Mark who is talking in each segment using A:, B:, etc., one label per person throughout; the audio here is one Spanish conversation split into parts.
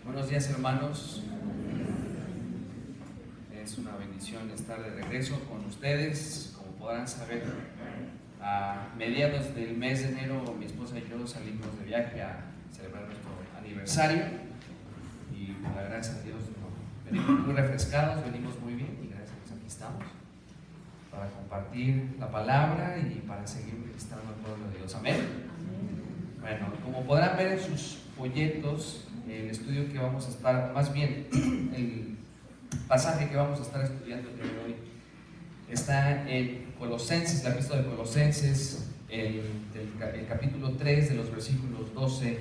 A: Buenos días, hermanos. Es una bendición estar de regreso con ustedes. Como podrán saber, a mediados del mes de enero mi esposa y yo salimos de viaje a celebrar nuestro aniversario y por la gracia de Dios venimos muy refrescados, venimos muy bien y gracias a Dios aquí estamos para compartir la palabra y para seguir ministrando al pueblo de Dios. Amén. Bueno, como podrán ver en sus folletos, el estudio que vamos a estar, más bien el pasaje que vamos a estar estudiando el día de hoy está en Colosenses, la epístola de Colosenses, el capítulo 3 de los versículos 12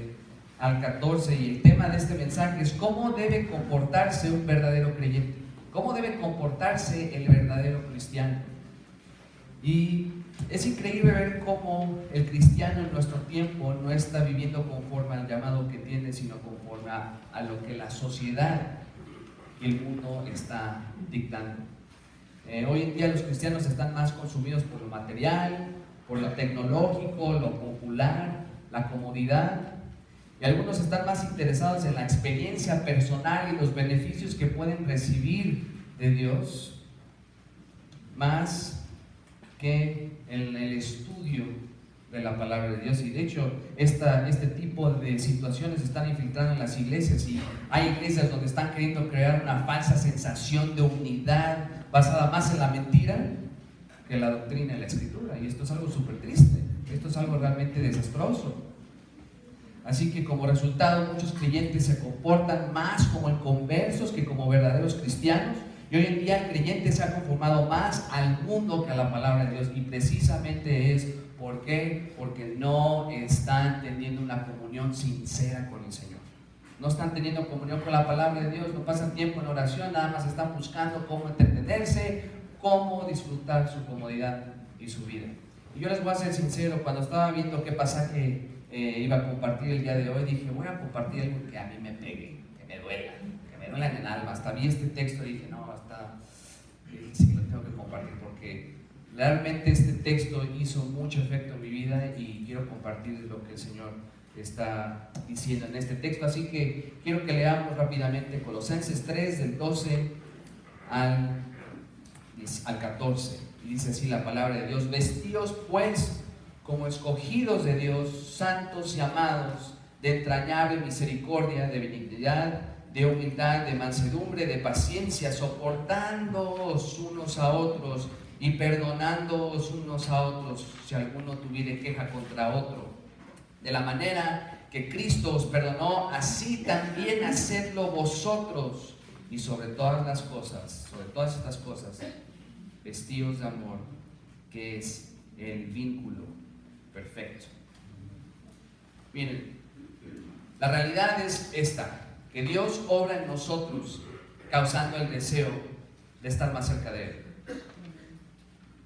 A: al 14, y el tema de este mensaje es cómo debe comportarse un verdadero creyente, cómo debe comportarse el verdadero cristiano. Y es increíble ver cómo el cristiano en nuestro tiempo no está viviendo conforme al llamado que tiene, sino conforme a lo que la sociedad y el mundo está dictando. Hoy en día los cristianos están más consumidos por lo material, por lo tecnológico, lo popular, la comodidad, y algunos están más interesados en la experiencia personal y los beneficios que pueden recibir de Dios, más que en el estudio de la palabra de Dios. Y de hecho este tipo de situaciones están infiltrando en las iglesias, y hay iglesias donde están queriendo crear una falsa sensación de unidad basada más en la mentira que en la doctrina y la escritura, y esto es algo súper triste, esto es algo realmente desastroso. Así que como resultado muchos creyentes se comportan más como inconversos que como verdaderos cristianos. Y hoy en día el creyente se ha conformado más al mundo que a la palabra de Dios, y precisamente es ¿por qué? Porque no están teniendo una comunión sincera con el Señor. No están teniendo comunión con la palabra de Dios, no pasan tiempo en oración, nada más están buscando cómo entretenerse, cómo disfrutar su comodidad y su vida. Y yo les voy a ser sincero, cuando estaba viendo qué pasaje iba a compartir el día de hoy, dije, voy a compartir algo que a mí me pegue, que me duela en el alma. Hasta vi este texto y dije, no, sí, lo tengo que compartir, porque realmente este texto hizo mucho efecto en mi vida y quiero compartir lo que el Señor está diciendo en este texto. Así que quiero que leamos rápidamente Colosenses 3 del 12 al 14, y dice así la palabra de Dios: vestíos pues como escogidos de Dios, santos y amados, de entrañable misericordia, de benignidad, de humildad, de mansedumbre, de paciencia, soportándoos unos a otros y perdonándoos unos a otros si alguno tuviere queja contra otro. De la manera que Cristo os perdonó, así también hacedlo vosotros. Y sobre todas estas cosas, vestíos de amor, que es el vínculo perfecto. Miren, la realidad es esta: que Dios obra en nosotros causando el deseo de estar más cerca de Él.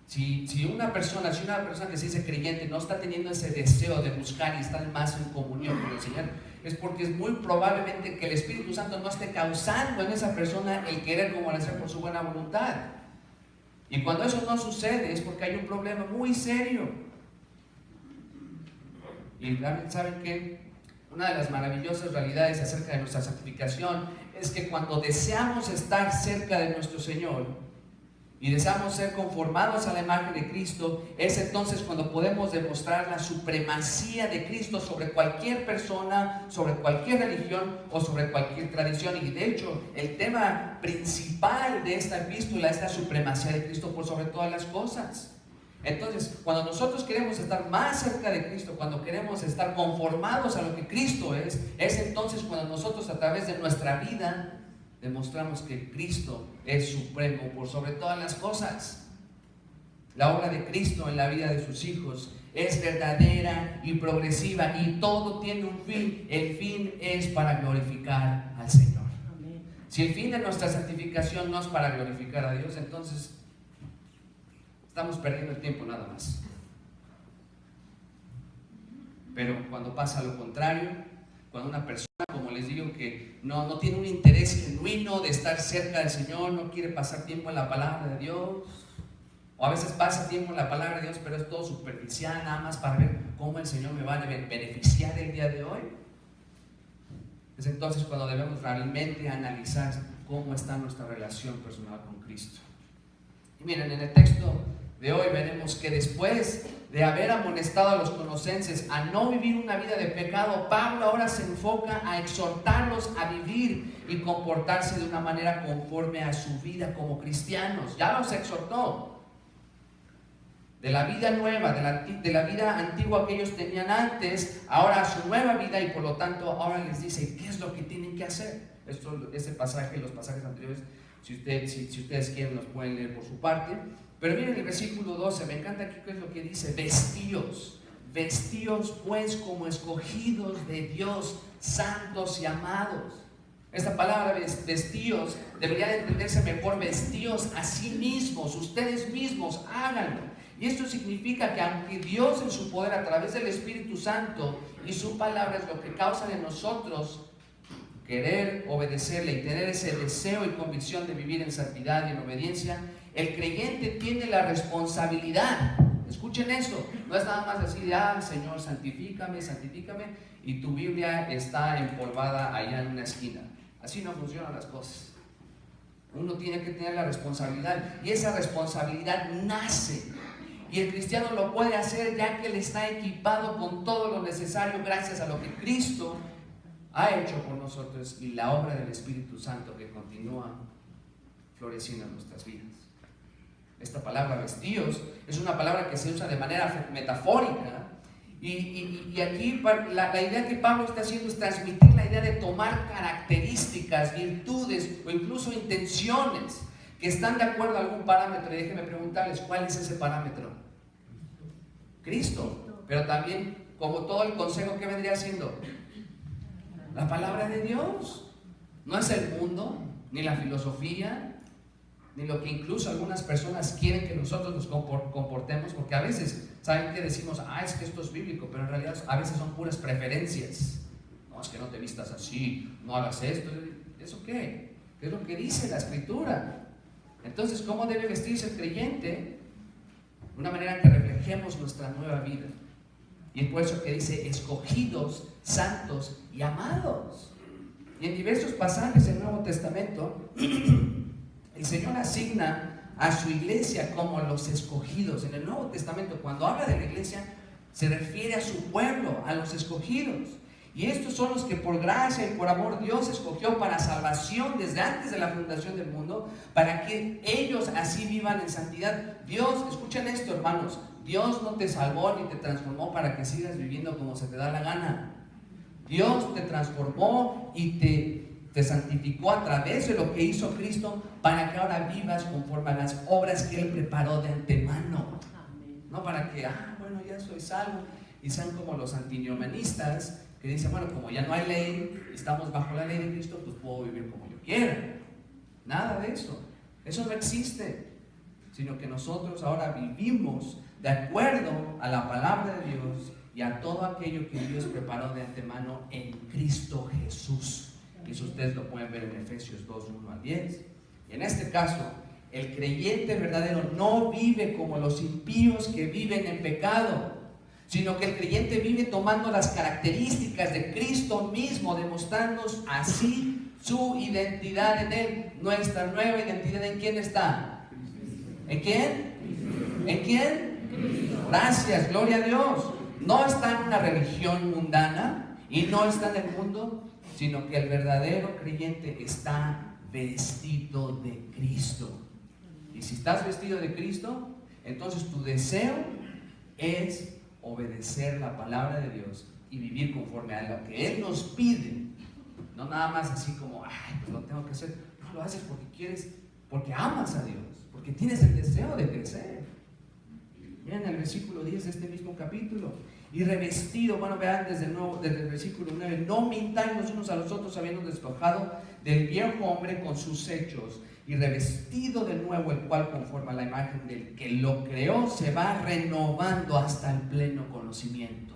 A: Si una persona que se dice creyente no está teniendo ese deseo de buscar y estar más en comunión con el Señor, es porque es muy probablemente que el Espíritu Santo no esté causando en esa persona el querer como hacer por su buena voluntad. Y cuando eso no sucede es porque hay un problema muy serio. Y ¿saben qué? Una de las maravillosas realidades acerca de nuestra santificación es que cuando deseamos estar cerca de nuestro Señor y deseamos ser conformados a la imagen de Cristo, es entonces cuando podemos demostrar la supremacía de Cristo sobre cualquier persona, sobre cualquier religión o sobre cualquier tradición. Y de hecho, el tema principal de esta epístola es la supremacía de Cristo por sobre todas las cosas. Entonces, cuando nosotros queremos estar más cerca de Cristo, cuando queremos estar conformados a lo que Cristo es entonces cuando nosotros a través de nuestra vida demostramos que Cristo es supremo por sobre todas las cosas. La obra de Cristo en la vida de sus hijos es verdadera y progresiva, y todo tiene un fin. El fin es para glorificar al Señor. Amén. Si el fin de nuestra santificación no es para glorificar a Dios, entonces estamos perdiendo el tiempo nada más. Pero cuando pasa lo contrario, cuando una persona, como les digo, que no tiene un interés genuino de estar cerca del Señor, no quiere pasar tiempo en la palabra de Dios, o a veces pasa tiempo en la palabra de Dios, pero es todo superficial, nada más para ver cómo el Señor me va a beneficiar el día de hoy, Es entonces cuando debemos realmente analizar cómo está nuestra relación personal con Cristo. Y miren, en el texto de hoy veremos que después de haber amonestado a los colosenses a no vivir una vida de pecado, Pablo ahora se enfoca a exhortarlos a vivir y comportarse de una manera conforme a su vida como cristianos. Ya los exhortó de la vida nueva, de la vida antigua que ellos tenían antes, ahora a su nueva vida, y por lo tanto ahora les dice qué es lo que tienen que hacer. Este pasaje, los pasajes anteriores, si ustedes quieren, los pueden leer por su parte. Pero miren el versículo 12, me encanta aquí qué es lo que dice: vestíos pues como escogidos de Dios, santos y amados. Esta palabra vestíos debería de entenderse mejor: vestíos a sí mismos, ustedes mismos, háganlo. Y esto significa que aunque Dios en su poder a través del Espíritu Santo y su palabra es lo que causa en nosotros querer obedecerle y tener ese deseo y convicción de vivir en santidad y en obediencia, el creyente tiene la responsabilidad. Escuchen esto, no es nada más así de Señor, santifícame, y tu Biblia está empolvada allá en una esquina. Así no funcionan las cosas. Uno tiene que tener la responsabilidad, y esa responsabilidad nace, y el cristiano lo puede hacer ya que él está equipado con todo lo necesario gracias a lo que Cristo ha hecho por nosotros y la obra del Espíritu Santo que continúa floreciendo en nuestras vidas. Esta palabra vestíos es una palabra que se usa de manera metafórica, y aquí la idea que Pablo está haciendo es transmitir la idea de tomar características, virtudes o incluso intenciones que están de acuerdo a algún parámetro. Y déjenme preguntarles, ¿cuál es ese parámetro? Cristo. Pero también, como todo el consejo, ¿qué vendría siendo? La palabra de Dios. No es el mundo, ni la filosofía, ni lo que incluso algunas personas quieren que nosotros nos comportemos, porque a veces, ¿saben qué decimos? Es que esto es bíblico, pero en realidad a veces son puras preferencias. No, es que no te vistas así, no hagas esto. ¿Eso qué? ¿Qué es lo que dice la Escritura? Entonces, ¿cómo debe vestirse el creyente? De una manera que reflejemos nuestra nueva vida. Y es por eso que dice escogidos, santos y amados. Y en diversos pasajes del Nuevo Testamento el Señor asigna a su iglesia como los escogidos. En el Nuevo Testamento, cuando habla de la iglesia, se refiere a su pueblo, a los escogidos. Y estos son los que por gracia y por amor Dios escogió para salvación desde antes de la fundación del mundo, para que ellos así vivan en santidad. Dios, escuchen esto, hermanos, Dios no te salvó ni te transformó para que sigas viviendo como se te da la gana. Dios te transformó y te santificó a través de lo que hizo Cristo, para que ahora vivas conforme a las obras que Él preparó de antemano. No para que, bueno, ya soy salvo, y sean como los antinomianistas que dicen, bueno, como ya no hay ley, estamos bajo la ley de Cristo, pues puedo vivir como yo quiera. Nada de eso. Eso no existe. Sino que nosotros ahora vivimos de acuerdo a la palabra de Dios y a todo aquello que Dios preparó de antemano en Cristo Jesús. Y eso ustedes lo pueden ver en Efesios 2, 1 al 10. Y en este caso, el creyente verdadero no vive como los impíos que viven en pecado, sino que el creyente vive tomando las características de Cristo mismo, demostrándonos así su identidad en Él. Nuestra nueva identidad, ¿en quién está? ¿En quién? ¿En quién? Gracias, gloria a Dios. No está en una religión mundana y no está en el mundo, sino que el verdadero creyente está vestido de Cristo. Y si estás vestido de Cristo, entonces tu deseo es obedecer la palabra de Dios y vivir conforme a lo que Él nos pide. No nada más así como, pues lo tengo que hacer. No, lo haces porque quieres, porque amas a Dios, porque tienes el deseo de crecer. Miren el versículo 10 de este mismo capítulo. Y revestido, bueno, vean desde el versículo 9, no mintáis los unos a los otros, habiendo despojado del viejo hombre con sus hechos, y revestido de nuevo, el cual conforme a la imagen del que lo creó se va renovando hasta el pleno conocimiento.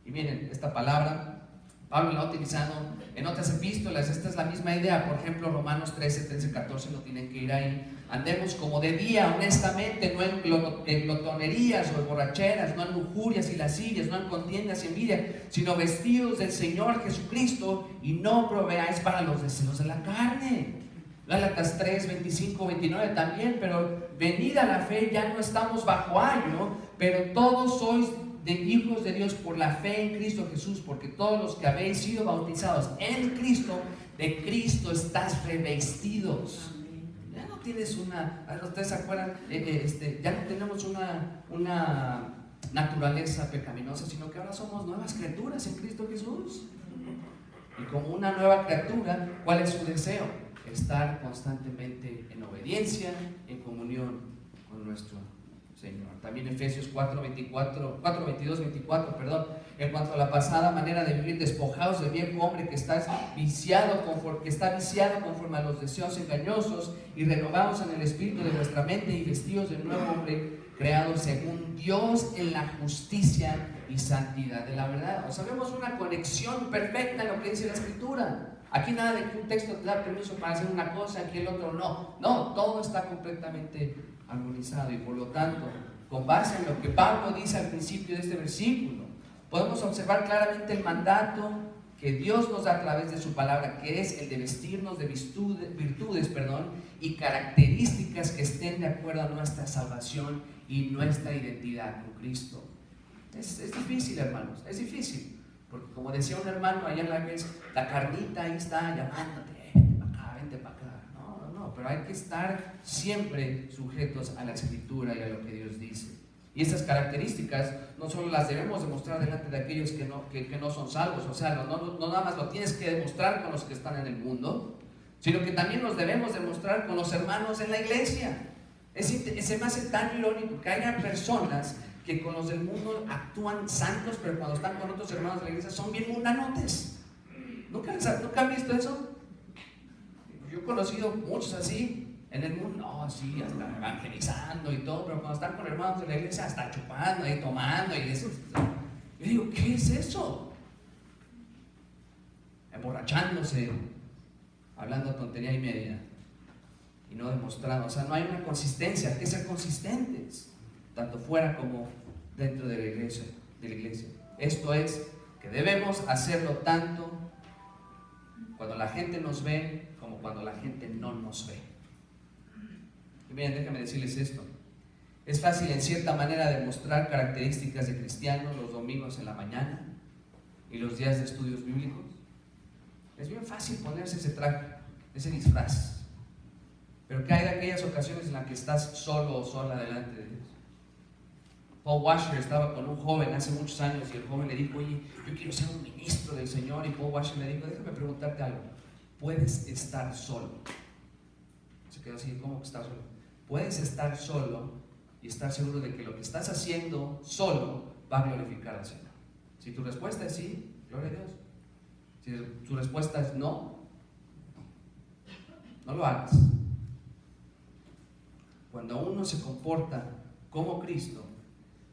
A: Y miren, esta palabra Pablo lo ha utilizado en otras epístolas. Esta es la misma idea. Por ejemplo, Romanos 13, 14, no tienen que ir ahí. Andemos como de día, honestamente, no en glotonerías o en borracheras, no en lujurias y lascivias, no en contiendas y envidia, sino vestidos del Señor Jesucristo, y no proveáis para los deseos de la carne. Gálatas 3, 25, 29 también. Pero venida la fe, ya no estamos bajo ayo, pero todos sois de hijos de Dios por la fe en Cristo Jesús, porque todos los que habéis sido bautizados en Cristo, de Cristo estás revestidos. Ya no tienes ustedes se acuerdan, ya no tenemos una naturaleza pecaminosa, sino que ahora somos nuevas criaturas en Cristo Jesús. Y como una nueva criatura, ¿cuál es su deseo? Estar constantemente en obediencia, en comunión con nuestro Señor. También Efesios 4:22, 24, en cuanto a la pasada manera de vivir, despojados del viejo hombre que está viciado conforme a los deseos engañosos, y renovados en el espíritu de vuestra mente, y vestidos del nuevo hombre creado según Dios en la justicia y santidad de la verdad. O sea, vemos una conexión perfecta en lo que dice la Escritura. Aquí nada de que un texto te da permiso para hacer una cosa, aquí el otro no. No, todo está completamente armonizado, y por lo tanto, con base en lo que Pablo dice al principio de este versículo, podemos observar claramente el mandato que Dios nos da a través de su palabra, que es el de vestirnos de virtudes y características que estén de acuerdo a nuestra salvación y nuestra identidad con Cristo. Es difícil, hermanos, es difícil. Porque como decía un hermano allá en la vez, la carnita ahí está llamándote, vente para acá. No, pero hay que estar siempre sujetos a la Escritura y a lo que Dios dice. Y estas características no solo las debemos demostrar delante de aquellos que no son salvos, o sea, no nada más lo tienes que demostrar con los que están en el mundo, sino que también los debemos demostrar con los hermanos en la iglesia. Se me hace tan irónico que haya personas que con los del mundo actúan santos, pero cuando están con otros hermanos de la iglesia son bien mundanotes. ¿Nunca han visto eso? Yo he conocido muchos así en el mundo, así hasta evangelizando y todo, pero cuando están con hermanos de la iglesia hasta chupando y tomando y eso. Yo digo, ¿qué es eso? Emborrachándose, hablando tontería y media y no demostrando. O sea, no hay una consistencia. Hay que ser consistentes, tanto fuera como dentro de la iglesia. Esto es, que debemos hacerlo tanto cuando la gente nos ve como cuando la gente no nos ve. Y miren, déjenme decirles esto. Es fácil en cierta manera demostrar características de cristianos los domingos en la mañana y los días de estudios bíblicos. Es bien fácil ponerse ese traje, ese disfraz. Pero ¿qué hay de aquellas ocasiones en las que estás solo o sola delante de Dios? Paul Washer estaba con un joven hace muchos años y el joven le dijo, oye, yo quiero ser un ministro del Señor. Y Paul Washer le dijo, déjame preguntarte algo, ¿puedes estar solo? Se quedó así, ¿cómo que estar solo? Puedes estar solo y estar seguro de que lo que estás haciendo solo va a glorificar al Señor. Si tu respuesta es sí, gloria a Dios. Si tu respuesta es no, no lo hagas. Cuando uno se comporta como Cristo,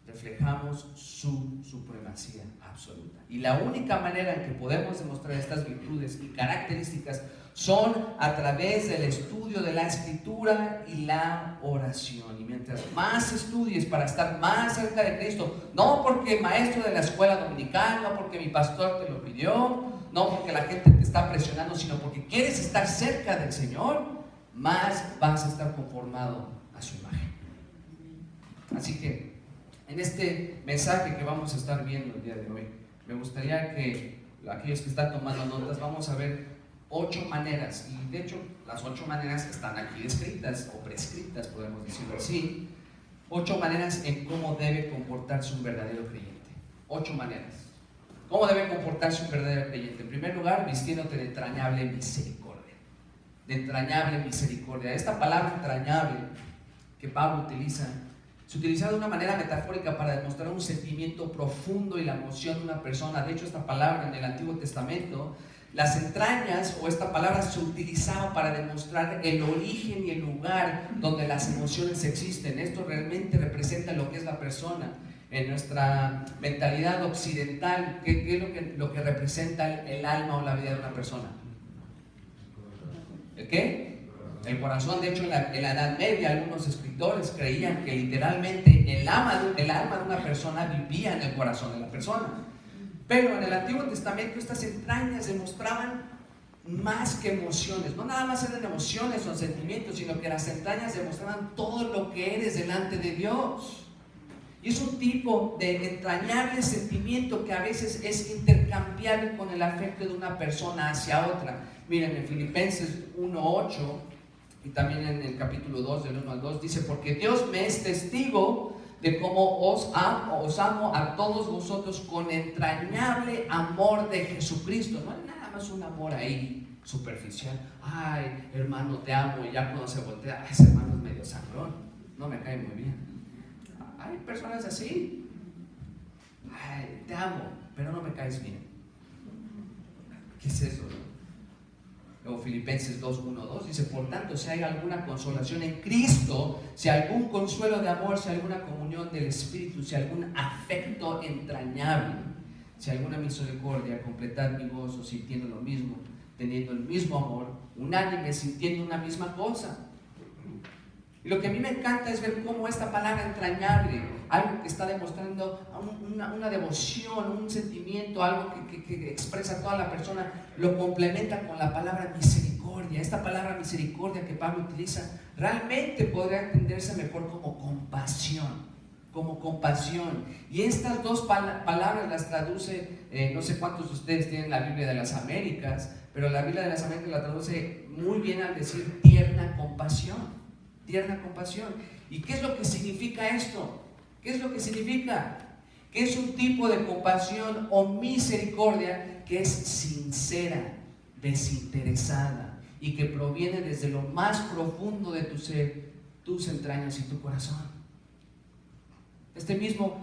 A: reflejamos su supremacía absoluta. Y la única manera en que podemos demostrar estas virtudes y características son a través del estudio de la Escritura y la oración. Y mientras más estudies para estar más cerca de Cristo, no porque maestro de la escuela dominical, no porque mi pastor te lo pidió, no porque la gente te está presionando, sino porque quieres estar cerca del Señor, más vas a estar conformado a su imagen. Así que en este mensaje que vamos a estar viendo el día de hoy, me gustaría que aquellos que están tomando notas, vamos a ver 8 maneras, y de hecho las 8 maneras están aquí descritas o prescritas, podemos decirlo así. 8 maneras en cómo debe comportarse un verdadero creyente. 8 maneras. ¿Cómo debe comportarse un verdadero creyente? En primer lugar, vistiéndote de entrañable misericordia. De entrañable misericordia. Esta palabra entrañable que Pablo utiliza, se utiliza de una manera metafórica para demostrar un sentimiento profundo y la emoción de una persona. De hecho, esta palabra en el Antiguo Testamento, las entrañas o esta palabra se utilizaba para demostrar el origen y el lugar donde las emociones existen. Esto realmente representa lo que es la persona. en nuestra mentalidad occidental, ¿qué es lo que representa el alma o la vida de una persona? ¿El qué? El corazón. De hecho, en la Edad Media, algunos escritores creían que literalmente el alma de una persona vivía en el corazón de la persona. Pero en el Antiguo Testamento estas entrañas demostraban más que emociones. No nada más eran emociones o sentimientos, sino que las entrañas demostraban todo lo que eres delante de Dios. Y es un tipo de entrañable sentimiento que a veces es intercambiable con el afecto de una persona hacia otra. Miren, en Filipenses 1:8 y también en el capítulo 2, del 1 al 2, dice: porque Dios me es testigo de cómo os amo a todos vosotros con entrañable amor de Jesucristo. No es nada más un amor ahí superficial. Ay, hermano, te amo, y ya cuando se voltea, ese hermano es medio sangrón, no me cae muy bien. Hay personas así. Ay, te amo, pero no me caes bien. ¿Qué es eso? Luego Filipenses 2:1-2 dice: por tanto, si hay alguna consolación en Cristo, si algún consuelo de amor, si alguna comunión del Espíritu, si algún afecto entrañable, si alguna misericordia, completad mi gozo, sintiendo lo mismo, teniendo el mismo amor, unánime, sintiendo una misma cosa. Y lo que a mí me encanta es ver cómo esta palabra entrañable, algo que está demostrando una devoción, un sentimiento, algo que expresa a toda la persona, lo complementa con la palabra misericordia. Esta palabra misericordia que Pablo utiliza realmente podría entenderse mejor como compasión. Como compasión. Y estas dos palabras las traduce, no sé cuántos de ustedes tienen la Biblia de las Américas, pero la Biblia de las Américas la traduce muy bien al decir tierna compasión. Tierna compasión. ¿Y qué es lo que significa esto? ¿Qué es lo que significa? Que es un tipo de compasión o misericordia que es sincera, desinteresada y que proviene desde lo más profundo de tu ser, tus entrañas y tu corazón. Este mismo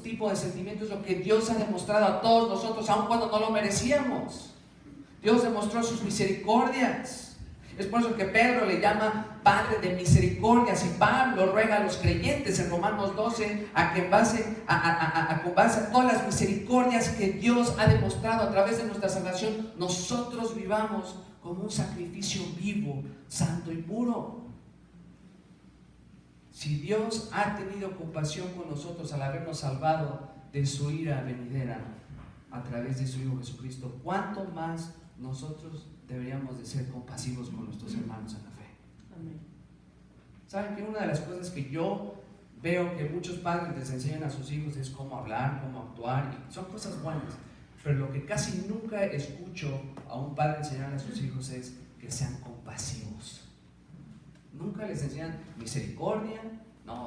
A: tipo de sentimiento es lo que Dios ha demostrado a todos nosotros, aun cuando no lo merecíamos. Dios demostró sus misericordias. Es por eso que Pedro le llama Padre de misericordias, y Pablo ruega a los creyentes en Romanos 12 a que con base a todas las misericordias que Dios ha demostrado a través de nuestra salvación, nosotros vivamos como un sacrificio vivo, santo y puro. Si Dios ha tenido compasión con nosotros al habernos salvado de su ira venidera a través de su Hijo Jesucristo, ¿cuánto más nosotros deberíamos de ser compasivos con nuestros hermanos en la fe?
B: Amén.
A: ¿Saben que una de las cosas que yo veo que muchos padres les enseñan a sus hijos es cómo hablar, cómo actuar, y son cosas buenas, pero lo que casi nunca escucho a un padre enseñar a sus hijos es que sean compasivos? Nunca les enseñan misericordia. No,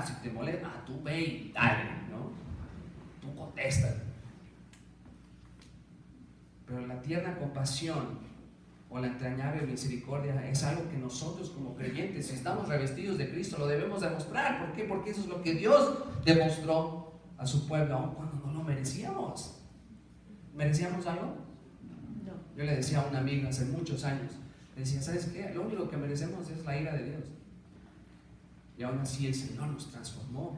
A: si te molesta, tú ve y dale, ¿no? Tú contesta. Pero la tierna compasión o la entrañable misericordia es algo que nosotros como creyentes, si estamos revestidos de Cristo, lo debemos demostrar. ¿Por qué? Porque eso es lo que Dios demostró a su pueblo, aun cuando no lo merecíamos. ¿Merecíamos algo?
B: No.
A: Yo le decía a una amiga hace muchos años, le decía: ¿sabes qué? Lo único que merecemos es la ira de Dios. Y aún así el Señor nos transformó.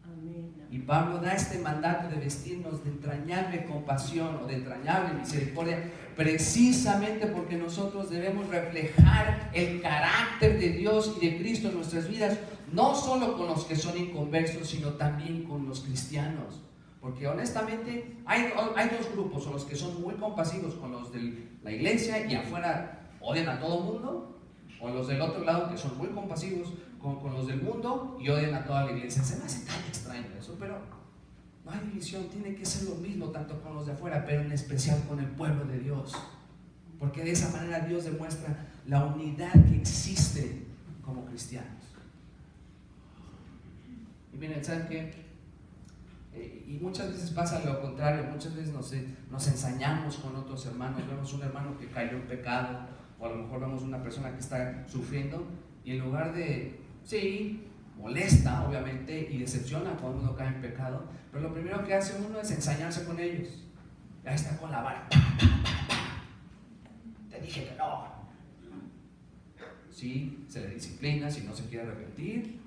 B: Amén.
A: Y Pablo da este mandato de vestirnos de entrañable compasión o de entrañable misericordia, precisamente porque nosotros debemos reflejar el carácter de Dios y de Cristo en nuestras vidas, no solo con los que son inconversos, sino también con los cristianos. Porque honestamente hay dos grupos: o los que son muy compasivos con los de la iglesia y afuera odian a todo el mundo, o los del otro lado que son muy compasivos con los del mundo y odian a toda la iglesia. Se me hace tan extraño eso, pero no hay división. Tiene que ser lo mismo tanto con los de afuera, pero en especial con el pueblo de Dios, porque de esa manera Dios demuestra la unidad que existe como cristianos. Y miren, ¿saben qué? Y muchas veces pasa lo contrario. Muchas veces nos ensañamos con otros hermanos. Vemos un hermano que cayó en pecado, o a lo mejor vemos una persona que está sufriendo, y en lugar de, sí, molesta obviamente y decepciona cuando uno cae en pecado, pero lo primero que hace uno es ensañarse con ellos. Ya está con la vara. Te dije que no. Sí, se le disciplina si no se quiere arrepentir,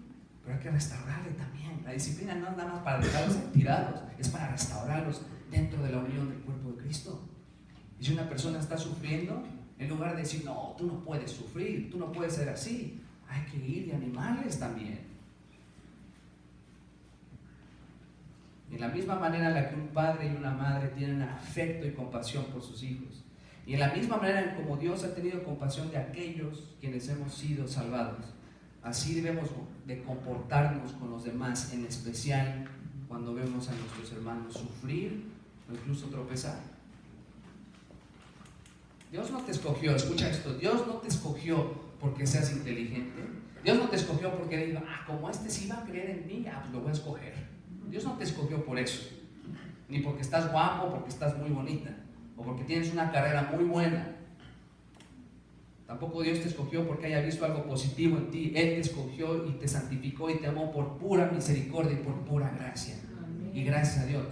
A: pero hay que restaurarle también. La disciplina no es nada más para dejarlos tirados, es para restaurarlos dentro de la unión del cuerpo de Cristo. Y si una persona está sufriendo, en lugar de decir, no, tú no puedes sufrir, tú no puedes ser así, hay que ir y animarles también. De la misma manera en la que un padre y una madre tienen afecto y compasión por sus hijos, y en la misma manera en como Dios ha tenido compasión de aquellos quienes hemos sido salvados, así debemos de comportarnos con los demás, en especial cuando vemos a nuestros hermanos sufrir o incluso tropezar. Dios no te escogió, escucha esto, Dios no te escogió porque seas inteligente, Dios no te escogió porque diga, como este sí va a creer en mí, pues lo voy a escoger. Dios no te escogió por eso, ni porque estás guapo, porque estás muy bonita, o porque tienes una carrera muy buena. Tampoco Dios te escogió porque haya visto algo positivo en ti. Él te escogió y te santificó y te amó por pura misericordia y por pura gracia. Amén. Y gracias a Dios,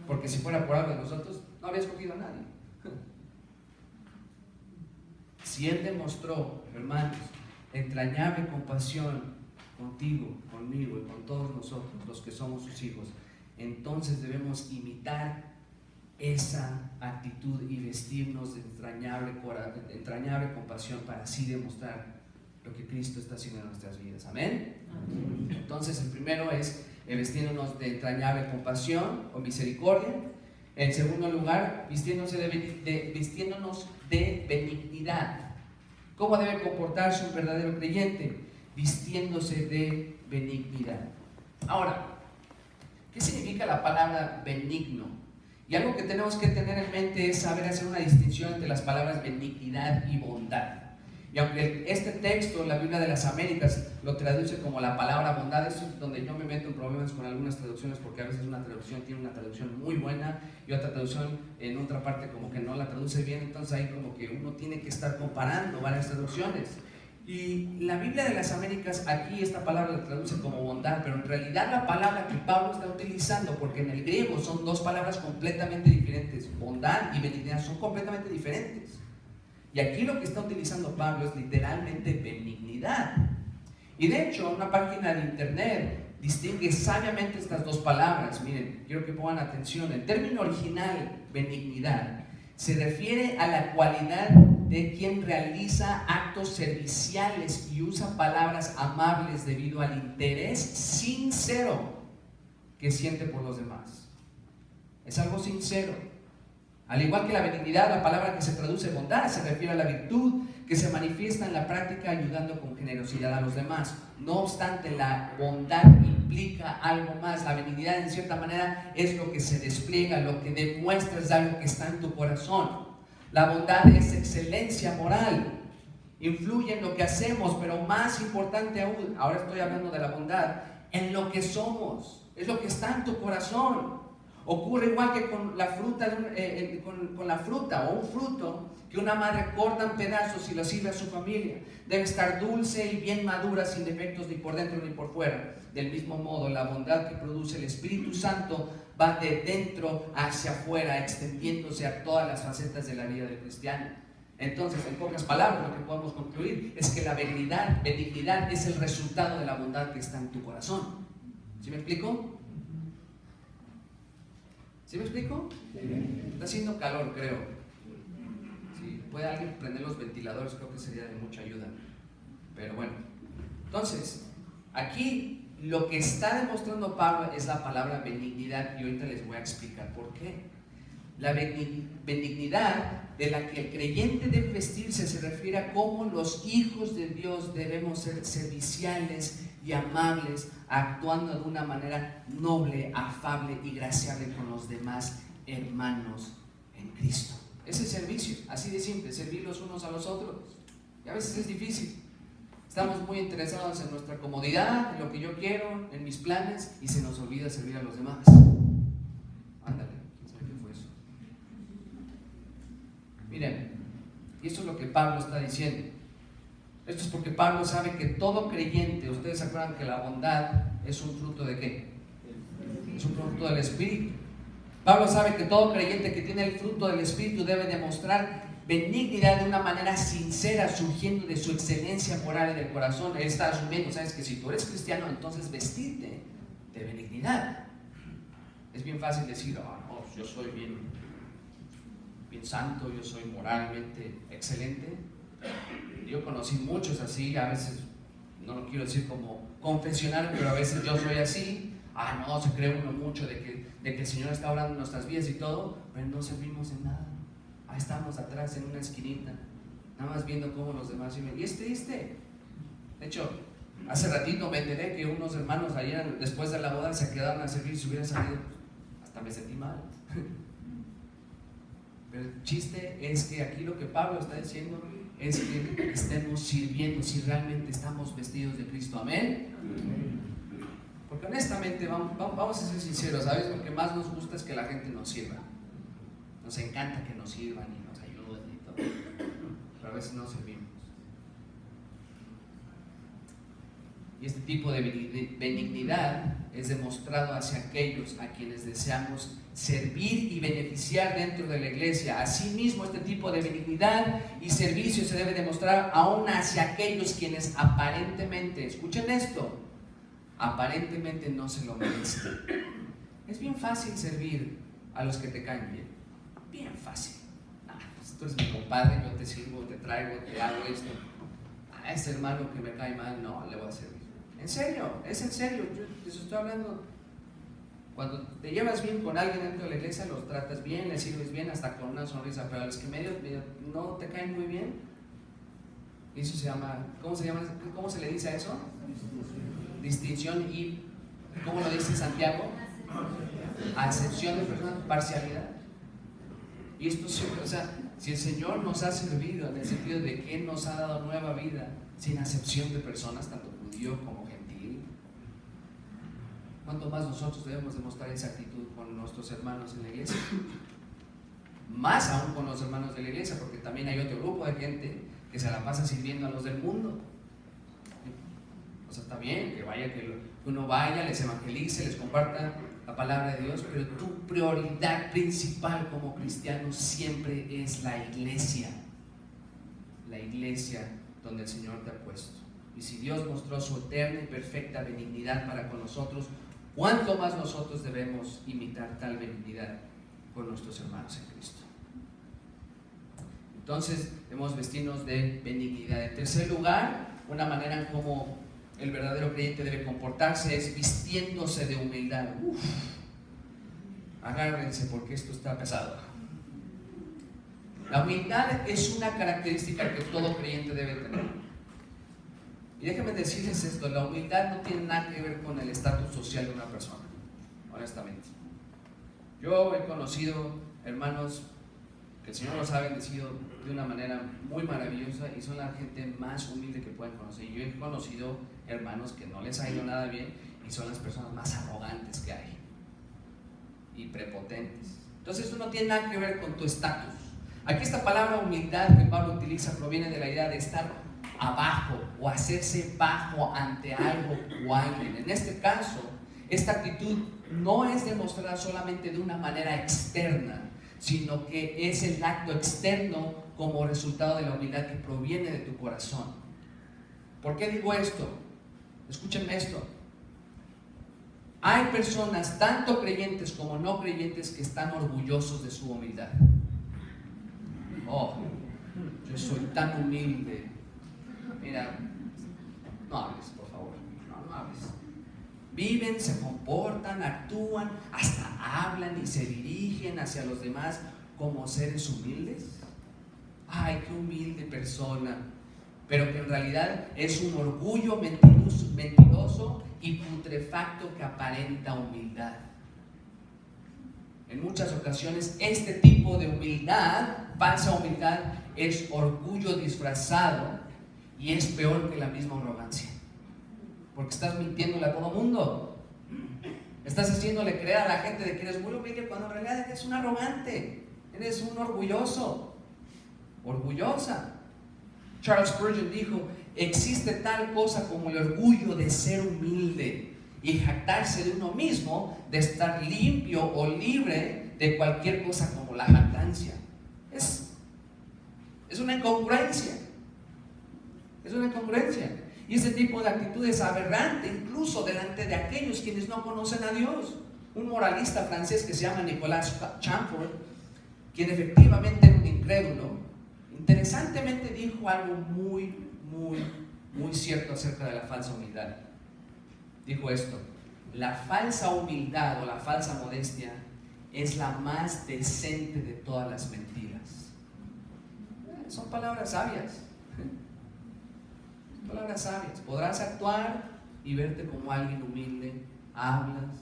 A: porque si fuera por algo de nosotros, no había escogido a nadie. Si Él demostró, hermanos, entrañable compasión contigo, conmigo y con todos nosotros, los que somos sus hijos, entonces debemos imitar esa actitud y vestirnos de entrañable compasión para así demostrar lo que Cristo está haciendo en nuestras vidas. ¿Amén? Amén. Entonces el primero es vestirnos de entrañable compasión o misericordia. En segundo lugar, vistiéndonos de benignidad. ¿Cómo debe comportarse un verdadero creyente? Vistiéndose de benignidad. Ahora, ¿qué significa la palabra benigno? Y algo que tenemos que tener en mente es saber hacer una distinción entre las palabras benignidad y bondad. Y aunque este texto, la Biblia de las Américas, lo traduce como la palabra bondad, eso es donde yo me meto en problemas con algunas traducciones, porque a veces una traducción tiene una traducción muy buena y otra traducción en otra parte como que no la traduce bien, entonces ahí como que uno tiene que estar comparando varias traducciones. Y la Biblia de las Américas, aquí esta palabra la traduce como bondad, pero en realidad la palabra que Pablo está utilizando, porque en el griego son dos palabras completamente diferentes, bondad y benignidad son completamente diferentes. Y aquí lo que está utilizando Pablo es literalmente benignidad. Y de hecho, una página de internet distingue sabiamente estas dos palabras. Miren, quiero que pongan atención. El término original, benignidad, se refiere a la cualidad de quien realiza actos serviciales y usa palabras amables debido al interés sincero que siente por los demás. Es algo sincero. Al igual que la benignidad, la palabra que se traduce bondad se refiere a la virtud que se manifiesta en la práctica ayudando con generosidad a los demás. No obstante, la bondad implica algo más. La benignidad, en cierta manera, es lo que se despliega, lo que demuestra es algo que está en tu corazón. La bondad es excelencia moral, influye en lo que hacemos, pero más importante aún, ahora estoy hablando de la bondad, en lo que somos, es lo que está en tu corazón. Ocurre igual que con la fruta, con la fruta o un fruto que una madre corta en pedazos y lo sirve a su familia. Debe estar dulce y bien madura, sin defectos ni por dentro ni por fuera. Del mismo modo, la bondad que produce el Espíritu Santo va de dentro hacia afuera, extendiéndose a todas las facetas de la vida del cristiano. Entonces, en pocas palabras, lo que podemos concluir es que la benignidad es el resultado de la bondad que está en tu corazón. ¿Sí me explico? ¿Sí me explico? Sí. Está haciendo calor, creo. Si puede alguien prender los ventiladores, creo que sería de mucha ayuda. Pero bueno, entonces, aquí lo que está demostrando Pablo es la palabra benignidad y ahorita les voy a explicar por qué. La benignidad de la que el creyente debe vestirse se refiere a cómo los hijos de Dios debemos ser serviciales y amables, actuando de una manera noble, afable y graciable con los demás hermanos en Cristo. Ese servicio, así de simple, servir los unos a los otros. Y a veces es difícil. Estamos muy interesados en nuestra comodidad, en lo que yo quiero, en mis planes, y se nos olvida servir a los demás. Ándale, ¿quién sabe qué fue eso? Miren, y esto es lo que Pablo está diciendo. Esto es porque Pablo sabe que todo creyente, ustedes se acuerdan que la bondad es un fruto de ¿qué? Es un fruto del Espíritu. Pablo sabe que todo creyente que tiene el fruto del Espíritu debe demostrar benignidad de una manera sincera, surgiendo de su excelencia moral y del corazón. Él está asumiendo, sabes, que si tú eres cristiano, entonces vestirte de benignidad. Es bien fácil decir, no, yo soy bien santo, yo soy moralmente excelente. Yo conocí muchos así, a veces, no lo quiero decir como confesionario, pero a veces yo soy así. No, se cree uno mucho de que el Señor está hablando en nuestras vidas y todo, pero no servimos en nada. Ahí estamos atrás en una esquinita, nada más viendo cómo los demás viven. Y es triste. De hecho, hace ratito me enteré que unos hermanos ayer, después de la boda, se quedaron a servir y se hubieran salido. Hasta me sentí mal. Pero el chiste es que aquí lo que Pablo está diciendo es que estemos sirviendo si realmente estamos vestidos de Cristo. Amén. Porque honestamente, vamos a ser sinceros, ¿sabes? Lo que más nos gusta es que la gente nos sirva. Nos encanta que nos sirvan y nos ayuden y todo, pero a veces no servimos. Y este tipo de benignidad es demostrado hacia aquellos a quienes deseamos servir y beneficiar dentro de la iglesia. Asimismo, este tipo de benignidad y servicio se debe demostrar aún hacia aquellos quienes aparentemente, escuchen esto, aparentemente no se lo merecen. Es bien fácil servir a los que te caen bien. Bien fácil. Pues tú eres mi compadre, yo te sirvo, te traigo, te hago esto. A ese hermano que me cae mal, no, le voy a servir. En serio, es en serio. Yo les estoy hablando. Cuando te llevas bien con alguien dentro de la iglesia, los tratas bien, les sirves bien, hasta con una sonrisa. Pero a los que medio no te caen muy bien, eso se llama, ¿cómo se le dice a eso? Distinción. Y ¿cómo lo dice Santiago? Acepción de personas, parcialidad. Y esto siempre, o sea, si el Señor nos ha servido en el sentido de que Él nos ha dado nueva vida, sin acepción de personas, tanto judío como gentil, ¿cuánto más nosotros debemos demostrar esa actitud con nuestros hermanos en la iglesia? Más aún con los hermanos de la iglesia, porque también hay otro grupo de gente que se la pasa sirviendo a los del mundo. O sea, está bien que uno vaya, les evangelice, les comparta la palabra de Dios, pero tu prioridad principal como cristiano siempre es la iglesia donde el Señor te ha puesto. Y si Dios mostró su eterna y perfecta benignidad para con nosotros, ¿cuánto más nosotros debemos imitar tal benignidad con nuestros hermanos en Cristo? Entonces debemos vestirnos de benignidad. En tercer lugar, una manera en cómo el verdadero creyente debe comportarse es vistiéndose de humildad. Agárrense porque esto está pesado. La humildad es una característica que todo creyente debe tener. Y déjenme decirles esto, la humildad no tiene nada que ver con el estatus social de una persona, honestamente. Yo he conocido hermanos que el Señor los ha bendecido de una manera muy maravillosa y son la gente más humilde que pueden conocer. Yo he conocido hermanos que no les ha ido nada bien y son las personas más arrogantes que hay y prepotentes. Entonces esto no tiene nada que ver con tu estatus. Aquí esta palabra humildad que Pablo utiliza proviene de la idea de estar abajo o hacerse bajo ante algo o alguien. En este caso, esta actitud no es demostrada solamente de una manera externa, sino que es el acto externo como resultado de la humildad que proviene de tu corazón. ¿Por qué digo esto? Escúchenme esto. Hay personas, tanto creyentes como no creyentes, que están orgullosos de su humildad. Yo soy tan humilde. Mira, no hables, por favor, no hables. Viven, se comportan, actúan, hasta hablan y se dirigen hacia los demás como seres humildes. Ay, qué humilde persona. Pero que en realidad es un orgullo mentiroso y putrefacto que aparenta humildad. En muchas ocasiones este tipo de humildad, falsa humildad, es orgullo disfrazado y es peor que la misma arrogancia. Porque estás mintiéndole a todo mundo. Estás haciéndole creer a la gente de que eres muy humilde cuando en realidad eres un arrogante, eres un orgulloso, orgullosa. Charles Spurgeon dijo: existe tal cosa como el orgullo de ser humilde y jactarse de uno mismo, de estar limpio o libre de cualquier cosa como la jactancia. Es una incongruencia. Es una incongruencia. Y ese tipo de actitud es aberrante incluso delante de aquellos quienes no conocen a Dios. Un moralista francés que se llama Nicolas Chamfort, quien efectivamente era un incrédulo, interesantemente dijo algo muy cierto acerca de la falsa humildad. Dijo esto: la falsa humildad o la falsa modestia es la más decente de todas las mentiras. Son palabras sabias. Palabras sabias. Podrás actuar y verte como alguien humilde, hablas,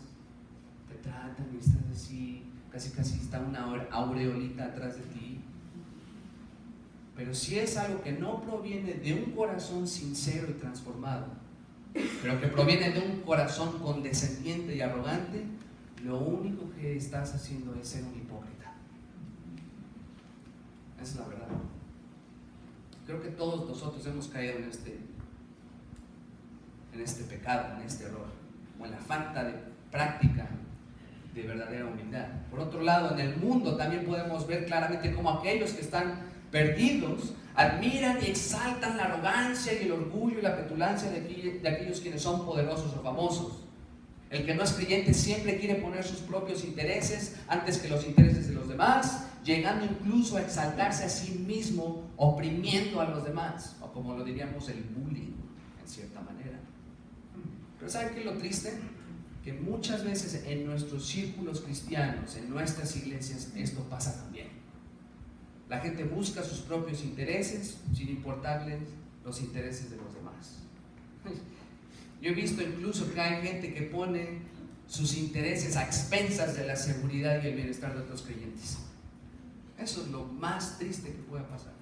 A: te tratan y estás así, casi está una aureolita atrás de ti. Pero si es algo que no proviene de un corazón sincero y transformado, pero que proviene de un corazón condescendiente y arrogante, lo único que estás haciendo es ser un hipócrita. Esa es la verdad. Creo que todos nosotros hemos caído en este pecado, en este error, o en la falta de práctica de verdadera humildad. Por otro lado, en el mundo también podemos ver claramente cómo aquellos que están perdidos admiran y exaltan la arrogancia y el orgullo y la petulancia de aquellos quienes son poderosos o famosos. El que no es creyente siempre quiere poner sus propios intereses antes que los intereses de los demás, llegando incluso a exaltarse a sí mismo, oprimiendo a los demás, o como lo diríamos, el bullying, en cierta manera. Pero ¿saben qué es lo triste? Que muchas veces en nuestros círculos cristianos, en nuestras iglesias, esto pasa también. La gente busca sus propios intereses sin importarles los intereses de los demás. Yo he visto incluso que hay gente que pone sus intereses a expensas de la seguridad y el bienestar de otros creyentes. Eso es lo más triste que pueda pasar.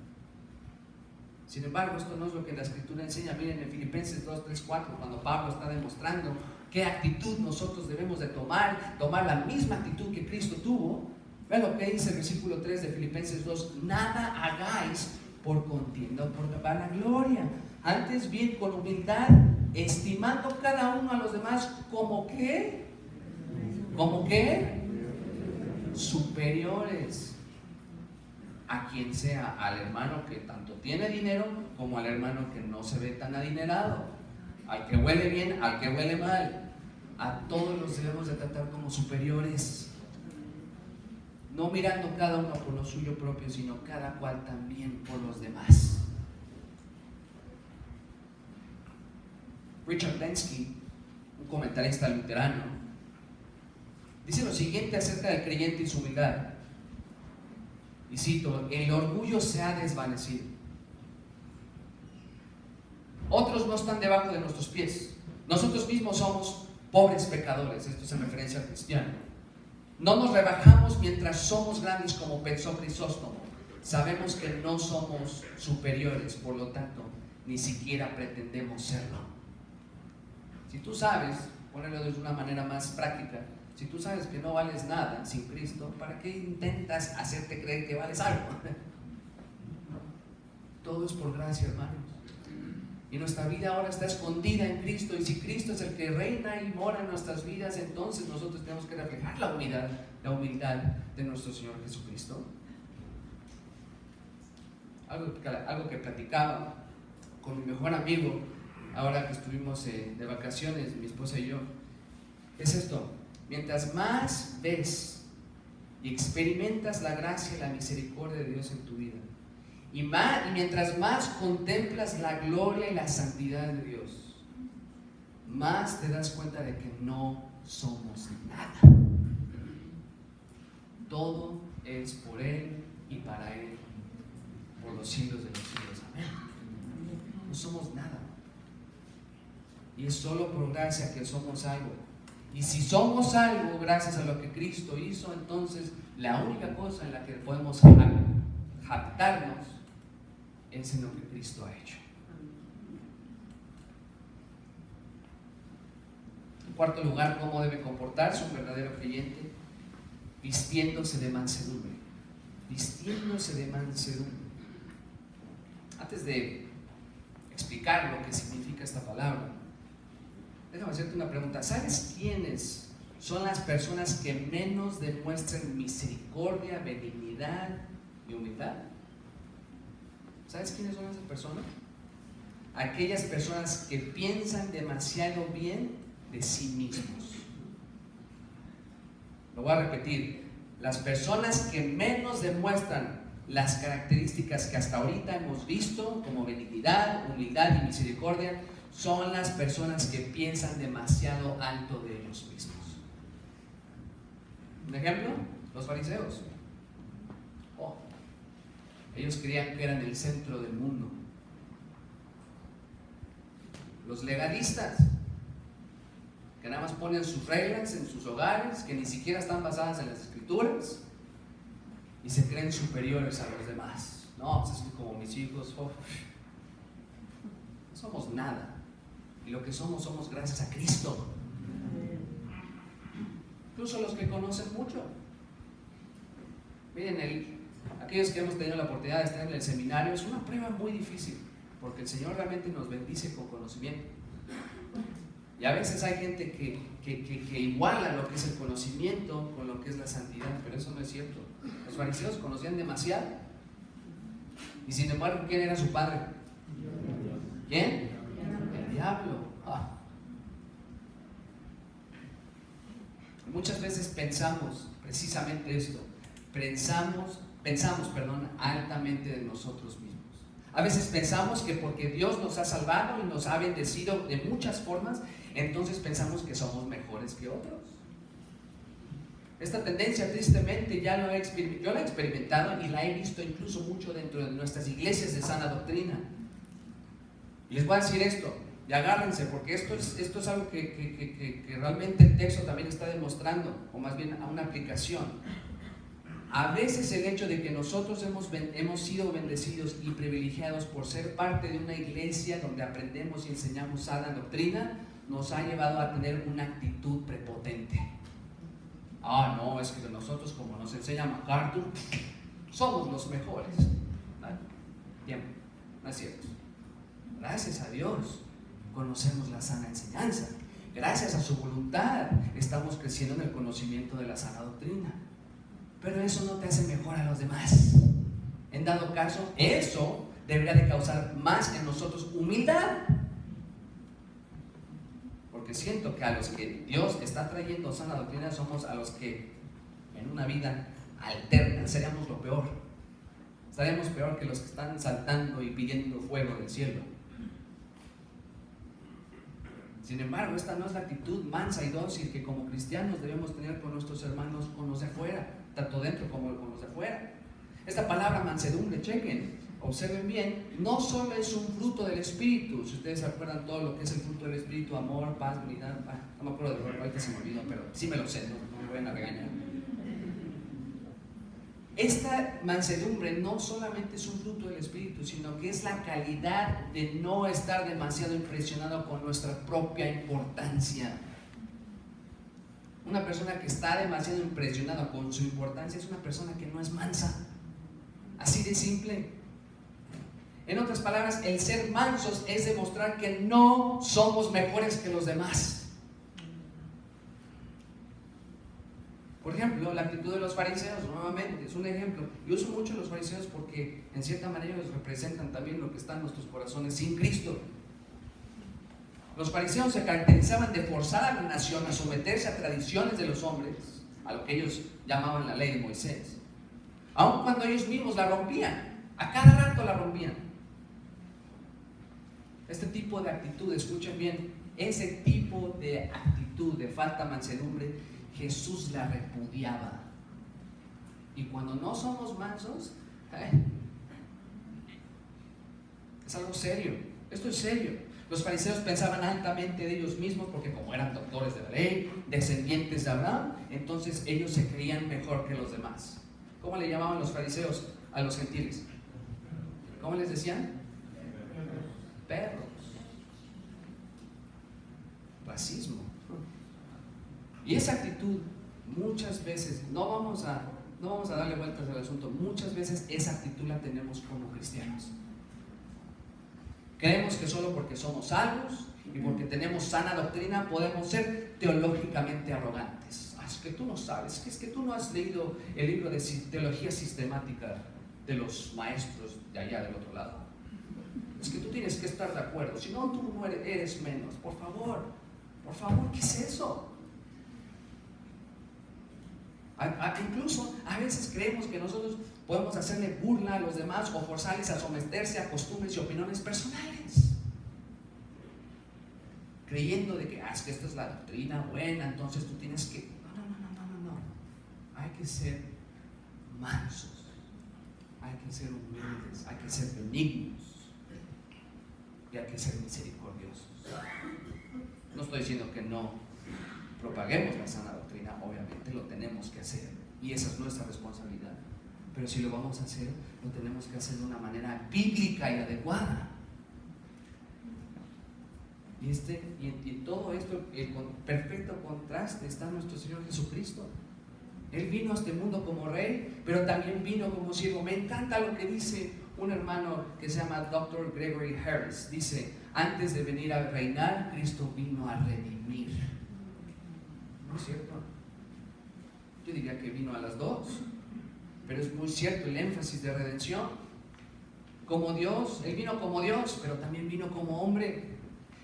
A: Sin embargo, esto no es lo que la Escritura enseña. Miren en Filipenses 2, 3, 4, cuando Pablo está demostrando qué actitud nosotros debemos de tomar la misma actitud que Cristo tuvo. Vean lo que dice el versículo 3 de Filipenses 2: nada hagáis por contienda o por vanagloria, antes bien con humildad, estimando cada uno a los demás como que superiores a quien sea, al hermano que tanto tiene dinero como al hermano que no se ve tan adinerado, al que huele bien, al que huele mal. A todos los debemos de tratar como superiores, no mirando cada uno por lo suyo propio, sino cada cual también por los demás. Richard Lenski, un comentarista luterano, dice lo siguiente acerca del creyente y su humildad, y cito: el orgullo se ha desvanecido. Otros no están debajo de nuestros pies. Nosotros mismos somos pobres pecadores. Esto es en referencia al cristiano. No nos rebajamos mientras somos grandes, como pensó Crisóstomo. Sabemos que no somos superiores, por lo tanto, ni siquiera pretendemos serlo. Si tú sabes, ponerlo de una manera más práctica, si tú sabes que no vales nada sin Cristo, ¿para qué intentas hacerte creer que vales algo? Todo es por gracia, hermanos. Y nuestra vida ahora está escondida en Cristo, y si Cristo es el que reina y mora en nuestras vidas, entonces nosotros tenemos que reflejar la humildad de nuestro Señor Jesucristo. Algo que platicaba con mi mejor amigo ahora que estuvimos de vacaciones, mi esposa y yo, es esto: mientras más ves y experimentas la gracia y la misericordia de Dios en tu vida, y mientras más contemplas la gloria y la santidad de Dios, más te das cuenta de que no somos nada. Todo es por Él y para Él, por los siglos de los siglos. Amén. No somos nada. Y es solo por gracia que somos algo. Y si somos algo gracias a lo que Cristo hizo, entonces la única cosa en la que podemos jactarnos es en lo que Cristo ha hecho. En cuarto lugar, ¿cómo debe comportarse un verdadero creyente? Vistiéndose de mansedumbre. Vistiéndose de mansedumbre. Antes de explicar lo que significa esta palabra, déjame hacerte una pregunta. ¿Sabes quiénes son las personas que menos demuestran misericordia, benignidad y humildad. ¿Sabes quiénes son esas personas? Aquellas personas que piensan demasiado bien de sí mismos. Lo voy a repetir. Las personas que menos demuestran las características que hasta ahorita hemos visto, como benignidad, humildad y misericordia, son las personas que piensan demasiado alto de ellos mismos. Un ejemplo, los fariseos. Ellos creían que eran el centro del mundo. Los legalistas, que nada más ponen sus reglas en sus hogares, que ni siquiera están basadas en las escrituras y se creen superiores a los demás. No, pues es que como mis hijos, no somos nada, y lo que somos gracias a Cristo. Incluso los que conocen mucho. Miren, aquellos que hemos tenido la oportunidad de estar en el seminario, es una prueba muy difícil, porque el Señor realmente nos bendice con conocimiento. Y a veces hay gente que iguala lo que es el conocimiento con lo que es la santidad, pero eso no es cierto. Los fariseos conocían demasiado, y sin embargo, ¿quién era su padre? ¿Quién? El diablo. Muchas veces pensamos precisamente esto, pensamos, altamente de nosotros mismos. A veces pensamos que porque Dios nos ha salvado y nos ha bendecido de muchas formas, entonces pensamos que somos mejores que otros. Esta tendencia, tristemente, yo la he experimentado y la he visto incluso mucho dentro de nuestras iglesias de sana doctrina. Y les voy a decir esto, y agárrense, porque esto es algo que realmente el texto también está demostrando, o más bien a una aplicación. A veces el hecho de que nosotros hemos sido bendecidos y privilegiados por ser parte de una iglesia donde aprendemos y enseñamos sana doctrina, nos ha llevado a tener una actitud prepotente. No, es que nosotros, como nos enseña MacArthur, somos los mejores. Bien, no es cierto. Gracias a Dios conocemos la sana enseñanza. Gracias a su voluntad estamos creciendo en el conocimiento de la sana doctrina. Pero eso no te hace mejor a los demás. En dado caso, eso debería de causar más en nosotros humildad. Porque siento que a los que Dios está trayendo sana doctrina somos a los que en una vida alterna seríamos lo peor. Estaríamos peor que los que están saltando y pidiendo fuego del cielo. Sin embargo, esta no es la actitud mansa y dócil que como cristianos debemos tener con nuestros hermanos, con los de afuera, tanto dentro como con los de afuera. Esta palabra mansedumbre, chequen, observen bien, no solo es un fruto del Espíritu. Si ustedes se acuerdan todo lo que es el fruto del Espíritu, amor, paz, unidad, no me acuerdo de lo ahorita se me olvidó, pero sí me lo sé, no me vayan a regañar. Esta mansedumbre no solamente es un fruto del Espíritu, sino que es la calidad de no estar demasiado impresionado con nuestra propia importancia. Una persona que está demasiado impresionada con su importancia es una persona que no es mansa. Así de simple. En otras palabras, el ser mansos es demostrar que no somos mejores que los demás. Por ejemplo, la actitud de los fariseos, nuevamente, es un ejemplo. Yo uso mucho los fariseos porque en cierta manera ellos representan también lo que está en nuestros corazones sin Cristo. Los fariseos se caracterizaban de forzar a la nación a someterse a tradiciones de los hombres, a lo que ellos llamaban la ley de Moisés, aun cuando ellos mismos la rompían, a cada rato la rompían. Este tipo de actitud, escuchen bien, ese tipo de actitud de falta de mansedumbre, Jesús la repudiaba. Y cuando no somos mansos, es algo serio. Esto es serio. Los fariseos pensaban altamente de ellos mismos porque como eran doctores de la ley, descendientes de Abraham, entonces ellos se creían mejor que los demás. ¿Cómo le llamaban los fariseos a los gentiles? ¿Cómo les decían? Perros. Racismo. Y esa actitud muchas veces, no vamos a darle vueltas al asunto, muchas veces esa actitud la tenemos como cristianos. Creemos que solo porque somos salvos y porque tenemos sana doctrina podemos ser teológicamente arrogantes. que tú no sabes, es que tú no has leído el libro de teología sistemática de los maestros de allá del otro lado. Es que tú tienes que estar de acuerdo, si no, tú no eres menos. Por favor, ¿qué es eso? Incluso a veces creemos que nosotros podemos hacerle burla a los demás o forzarles a someterse a costumbres y opiniones personales, creyendo de que, es que esta es la doctrina buena, entonces tú tienes que... No. Hay que ser mansos, hay que ser humildes, hay que ser benignos y hay que ser misericordiosos. No estoy diciendo que no propaguemos la sana doctrina, obviamente lo tenemos que hacer y esa es nuestra responsabilidad, pero si lo vamos a hacer, lo tenemos que hacer de una manera bíblica y adecuada. Y en todo esto, el perfecto contraste está nuestro Señor Jesucristo. Él vino a este mundo como rey, pero también vino como siervo. Me encanta lo que dice un hermano que se llama Dr. Gregory Harris. Dice, antes de venir a reinar, Cristo vino a redimir. ¿No es cierto? Yo diría que vino a las dos, pero es muy cierto el énfasis de redención. Como Dios, Él vino como Dios, pero también vino como hombre.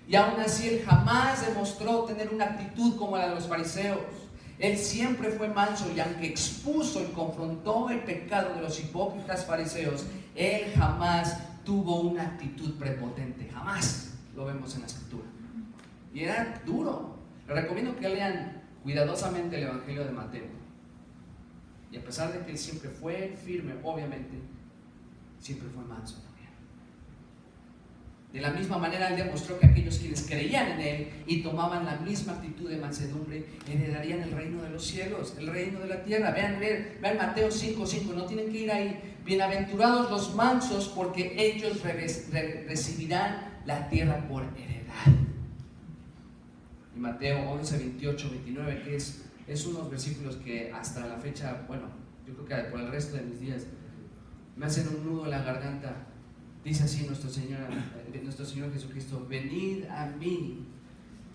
A: Y aún así Él jamás demostró tener una actitud como la de los fariseos. Él siempre fue manso y aunque expuso y confrontó el pecado de los hipócritas fariseos, Él jamás tuvo una actitud prepotente. Jamás lo vemos en la Escritura. Y era duro. Les recomiendo que lean cuidadosamente el Evangelio de Mateo. Y a pesar de que Él siempre fue firme, obviamente, siempre fue manso también. De la misma manera Él demostró que aquellos quienes creían en Él y tomaban la misma actitud de mansedumbre heredarían el reino de los cielos, el reino de la tierra. Vean Mateo 5:5, no tienen que ir ahí. Bienaventurados los mansos, porque ellos recibirán la tierra por heredad. Y Mateo 11:28-29, que es unos versículos que hasta la fecha, bueno, yo creo que por el resto de mis días me hacen un nudo en la garganta. Dice así nuestro Señor Jesucristo: venid a mí,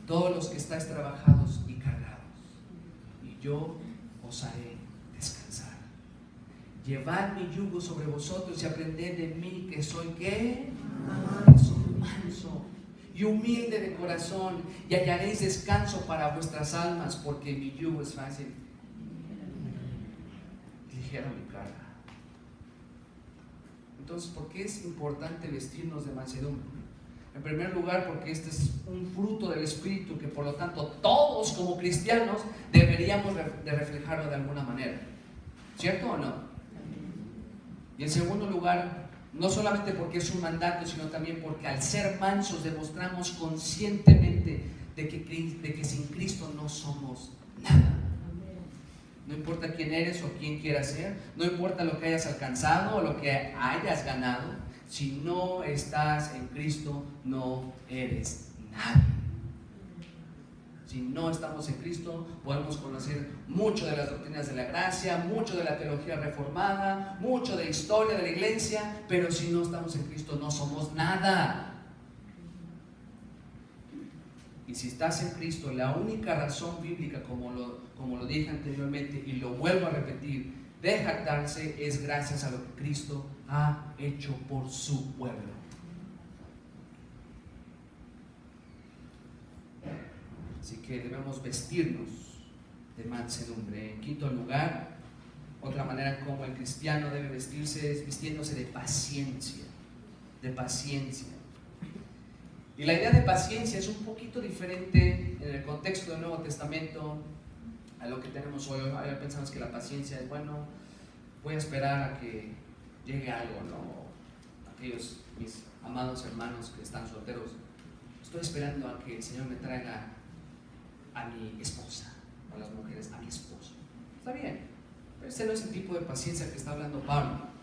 A: todos los que estáis trabajados y cargados, y yo os haré descansar. Llevad mi yugo sobre vosotros y aprended de mí, que soy ¿qué? Manso y humilde de corazón, y hallaréis descanso para vuestras almas, porque mi yugo es fácil y ligera mi carga. Entonces, ¿por qué es importante vestirnos de mansedumbre? En primer lugar, porque este es un fruto del Espíritu que por lo tanto todos como cristianos deberíamos de reflejarlo de alguna manera. ¿Cierto o no? Y en segundo lugar, no solamente porque es un mandato, sino también porque al ser mansos demostramos conscientemente de que sin Cristo no somos nada. No importa quién eres o quién quieras ser, no importa lo que hayas alcanzado o lo que hayas ganado, si no estás en Cristo, no eres nadie. Si no estamos en Cristo, podemos conocer mucho de las doctrinas de la gracia, mucho de la teología reformada, mucho de la historia de la iglesia, pero si no estamos en Cristo, no somos nada. Y si estás en Cristo, la única razón bíblica, como lo dije anteriormente y lo vuelvo a repetir, de jactarse es gracias a lo que Cristo ha hecho por su pueblo. Así que debemos vestirnos de mansedumbre. En quinto lugar, otra manera como el cristiano debe vestirse es vistiéndose de paciencia. De paciencia. Y la idea de paciencia es un poquito diferente en el contexto del Nuevo Testamento a lo que tenemos hoy. Ahora pensamos que la paciencia es, bueno, voy a esperar a que llegue algo, ¿no? Aquellos mis amados hermanos que están solteros, estoy esperando a que el Señor me traiga a mi esposa, o las mujeres, a mi esposo. Está bien, pero ese no es el tipo de paciencia que está hablando Pablo.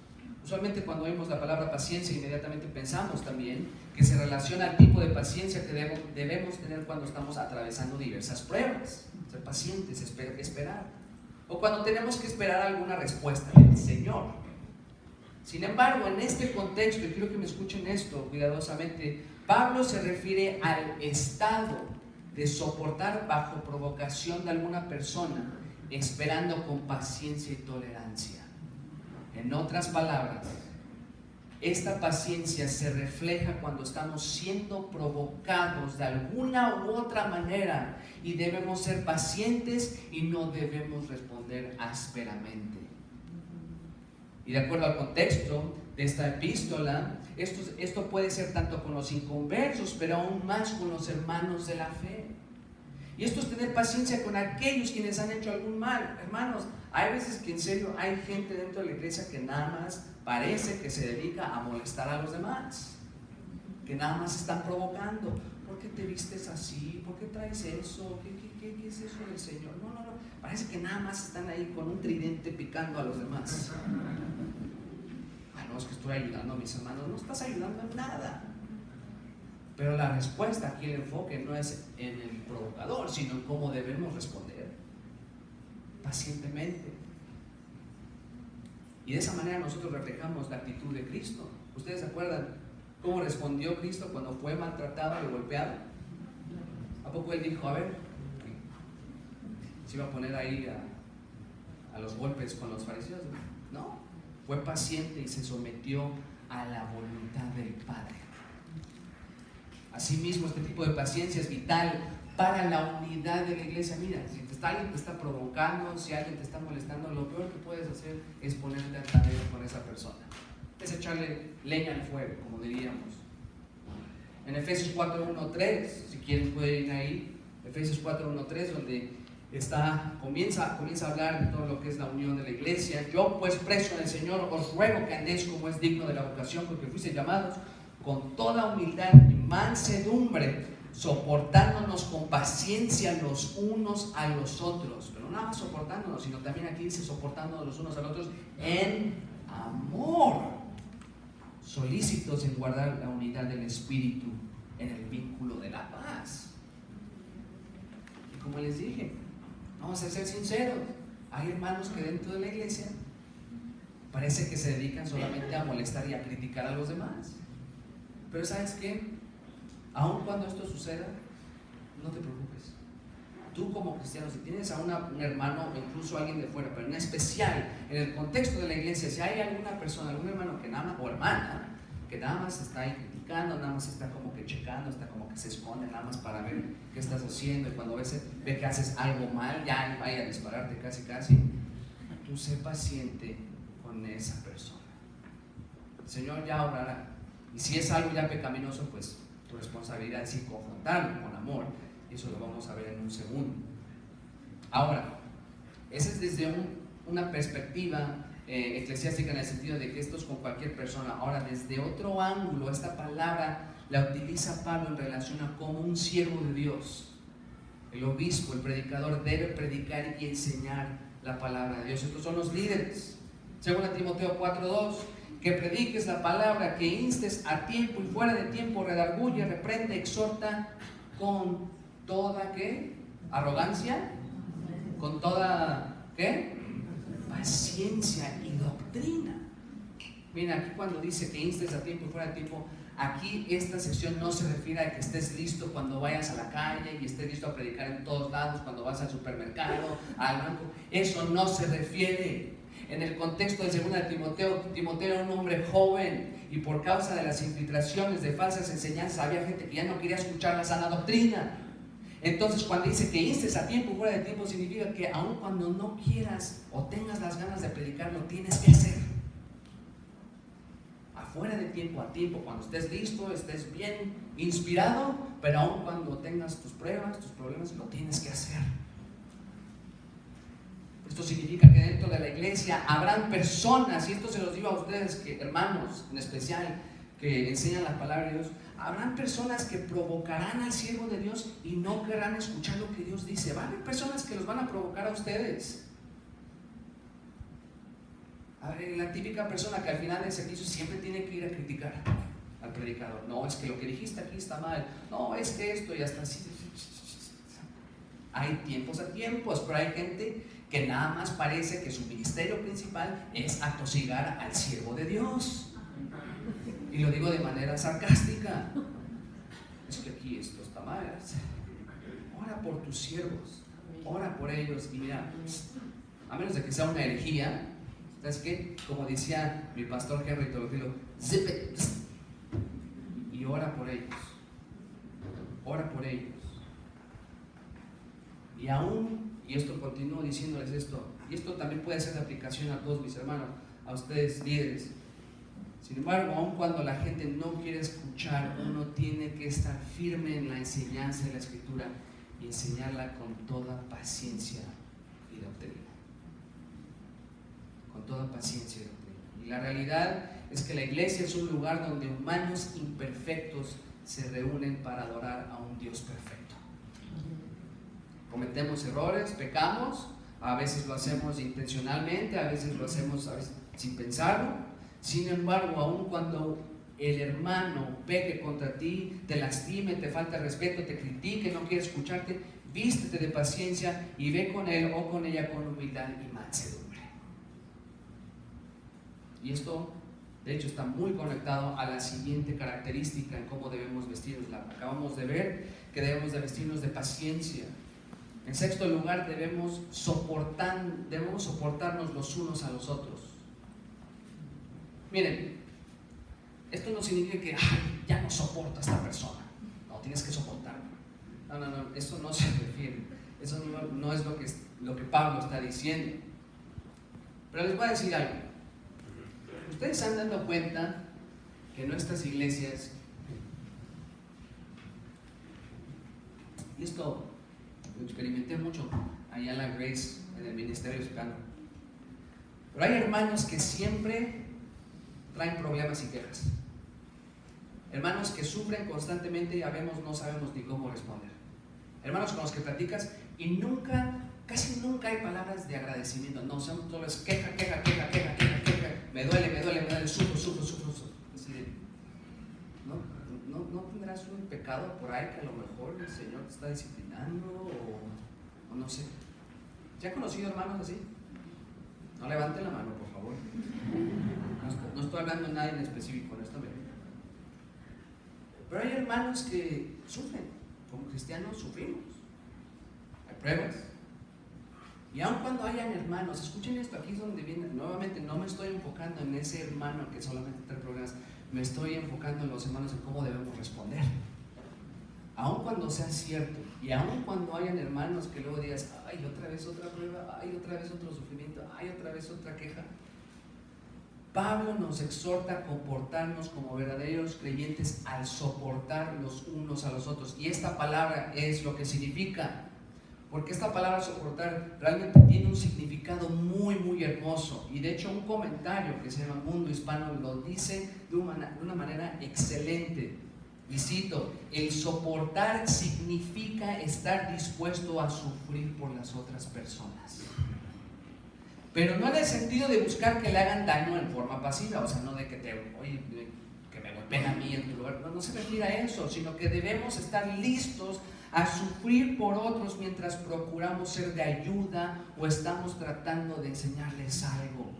A: Usualmente cuando oímos la palabra paciencia, inmediatamente pensamos también que se relaciona al tipo de paciencia que debemos tener cuando estamos atravesando diversas pruebas. Ser pacientes, esperar. O cuando tenemos que esperar alguna respuesta del Señor. Sin embargo, en este contexto, y quiero que me escuchen esto cuidadosamente, Pablo se refiere al estado de soportar bajo provocación de alguna persona esperando con paciencia y tolerancia. En otras palabras, esta paciencia se refleja cuando estamos siendo provocados de alguna u otra manera y debemos ser pacientes y no debemos responder ásperamente. Y de acuerdo al contexto de esta epístola, esto puede ser tanto con los inconversos, pero aún más con los hermanos de la fe. Y esto es tener paciencia con aquellos quienes han hecho algún mal. Hermanos, hay veces que en serio hay gente dentro de la iglesia que nada más parece que se dedica a molestar a los demás, que nada más están provocando. ¿Por qué te vistes así? ¿Por qué traes eso? ¿Qué es eso del Señor? No. Parece que nada más están ahí con un tridente picando a los demás. No, es que estoy ayudando a mis hermanos. No estás ayudando en nada. Pero la respuesta aquí, el enfoque no es en el provocador, sino en cómo debemos responder pacientemente. Y de esa manera nosotros reflejamos la actitud de Cristo. ¿Ustedes se acuerdan cómo respondió Cristo cuando fue maltratado y golpeado? ¿A poco él dijo, a ver, se iba a poner ahí a los golpes con los fariseos? No, fue paciente y se sometió a la voluntad del Padre. Asimismo, este tipo de paciencia es vital para la unidad de la iglesia. Mira, si alguien te está provocando, si alguien te está molestando, lo peor que puedes hacer es ponerte al tanero con esa persona. Es echarle leña al fuego, como diríamos. En Efesios 4:1-3, si quieren pueden ir ahí, Efesios 4:1-3, donde comienza a hablar de todo lo que es la unión de la iglesia. Yo pues preso en el Señor os ruego que andéis como es digno de la vocación porque fuisteis llamados, con toda humildad y mansedumbre, soportándonos con paciencia los unos a los otros. Pero no nada más soportándonos, sino también aquí dice soportándonos los unos a los otros en amor, solícitos en guardar la unidad del Espíritu en el vínculo de la paz. Y como les dije, vamos a ser sinceros, hay hermanos que dentro de la iglesia parece que se dedican solamente a molestar y a criticar a los demás. Pero ¿sabes qué? Aun cuando esto suceda, no te preocupes. Tú como cristiano, si tienes a un hermano o incluso a alguien de fuera, pero en especial en el contexto de la iglesia, si hay alguna persona, algún hermano que nada más, o hermana, que nada más está ahí criticando, nada más está como que checando, está como que se esconde nada más para ver qué estás haciendo, y cuando ve que haces algo mal, ya vaya a dispararte casi, tú sé paciente con esa persona. El Señor ya obrará. Y si es algo ya pecaminoso, pues tu responsabilidad es confrontarlo con amor. Y eso lo vamos a ver en un segundo. Ahora, esa es desde una perspectiva eclesiástica, en el sentido de que esto es con cualquier persona. Ahora, desde otro ángulo, esta palabra la utiliza Pablo en relación a cómo un siervo de Dios, el obispo, el predicador, debe predicar y enseñar la palabra de Dios. Estos son los líderes. Según Timoteo 4:2, que prediques la palabra, que instes a tiempo y fuera de tiempo, redarguye, reprende, exhorta con toda ¿qué? Arrogancia, con toda ¿qué? Paciencia y doctrina. Mira, aquí cuando dice que instes a tiempo y fuera de tiempo, aquí esta sección no se refiere a que estés listo cuando vayas a la calle y estés listo a predicar en todos lados, cuando vas al supermercado, al banco. Eso no se refiere. En el contexto de 2 Timoteo era un hombre joven, y por causa de las infiltraciones de falsas enseñanzas había gente que ya no quería escuchar la sana doctrina. Entonces, cuando dice que instes a tiempo y fuera de tiempo, significa que aun cuando no quieras o tengas las ganas de predicar, lo tienes que hacer. Afuera de tiempo, a tiempo, cuando estés listo, estés bien inspirado, pero aun cuando tengas tus pruebas, tus problemas, lo tienes que hacer. Esto significa que dentro de la iglesia habrán personas, y esto se los digo a ustedes, hermanos en especial, que enseñan la palabra de Dios, habrán personas que provocarán al siervo de Dios y no querrán escuchar lo que Dios dice. Va a haber personas que los van a provocar a ustedes. A ver, la típica persona que al final del servicio siempre tiene que ir a criticar al predicador. No, es que lo que dijiste aquí está mal. No, es que esto, y hasta así. Hay tiempos a tiempos, pero hay gente que nada más parece que su ministerio principal es atosigar al siervo de Dios. Y lo digo de manera sarcástica. Es que aquí esto está mal. Ora por tus siervos. ora por ellos. Y mira, a menos de que sea una herejía, ¿sabes qué? Como decía mi pastor Henry Teófilo, zip it, y ora por ellos. Ora por ellos. Y aún, y esto continúo diciéndoles esto, y esto también puede ser de aplicación a todos mis hermanos, a ustedes líderes. Sin embargo, aun cuando la gente no quiere escuchar, uno tiene que estar firme en la enseñanza de la Escritura y enseñarla con toda paciencia y doctrina. Con toda paciencia y doctrina. Y la realidad es que la iglesia es un lugar donde humanos imperfectos se reúnen para adorar a un Dios perfecto. Cometemos errores, pecamos, a veces lo hacemos intencionalmente, a veces lo hacemos sin pensarlo. Sin embargo, aun cuando el hermano peque contra ti, te lastime, te falta respeto, te critique, no quiere escucharte, vístete de paciencia y ve con él o con ella con humildad y mansedumbre. Y esto, de hecho, está muy conectado a la siguiente característica en cómo debemos vestirnos. La acabamos de ver, que debemos de vestirnos de paciencia. En sexto lugar, debemos soportarnos los unos a los otros. Miren, esto no significa que ya no soporto a esta persona. No, tienes que soportarlo. No, eso no se refiere. Eso no es lo que Pablo está diciendo. Pero les voy a decir algo. Ustedes se han dado cuenta que nuestras iglesias, y esto lo experimenté mucho allá en la Grace, en el ministerio hispano, pero hay hermanos que siempre traen problemas y quejas, hermanos que sufren constantemente y no sabemos ni cómo responder, hermanos con los que platicas y casi nunca hay palabras de agradecimiento, no, son todo es queja, me duele, sufro. Así, ¿no tendrás un pecado por ahí que a lo mejor el Señor te está disciplinando o no sé? ¿Ya has conocido hermanos así? No levanten la mano, por favor. No estoy hablando de nadie en específico, honestamente. Pero hay hermanos que sufren. Como cristianos sufrimos. Hay pruebas. Y aun cuando hayan hermanos, escuchen esto, aquí es donde viene, nuevamente no me estoy enfocando en ese hermano que solamente trae problemas, me estoy enfocando en los hermanos en cómo debemos responder. Aun cuando sea cierto, y aun cuando hayan hermanos que luego digas, ay, otra vez otra prueba, ay, otra vez otro sufrimiento, ay, otra vez otra queja. Pablo nos exhorta a comportarnos como verdaderos creyentes al soportar los unos a los otros. Y esta palabra es lo que significa. Porque esta palabra soportar realmente tiene un significado muy, muy hermoso. Y de hecho un comentario que se llama Mundo Hispano lo dice de una manera excelente. Y cito, el soportar significa estar dispuesto a sufrir por las otras personas. Pero no en el sentido de buscar que le hagan daño en forma pasiva, o sea, no de que que me golpeen a mí en tu lugar, no se refiere a eso, sino que debemos estar listos a sufrir por otros mientras procuramos ser de ayuda o estamos tratando de enseñarles algo.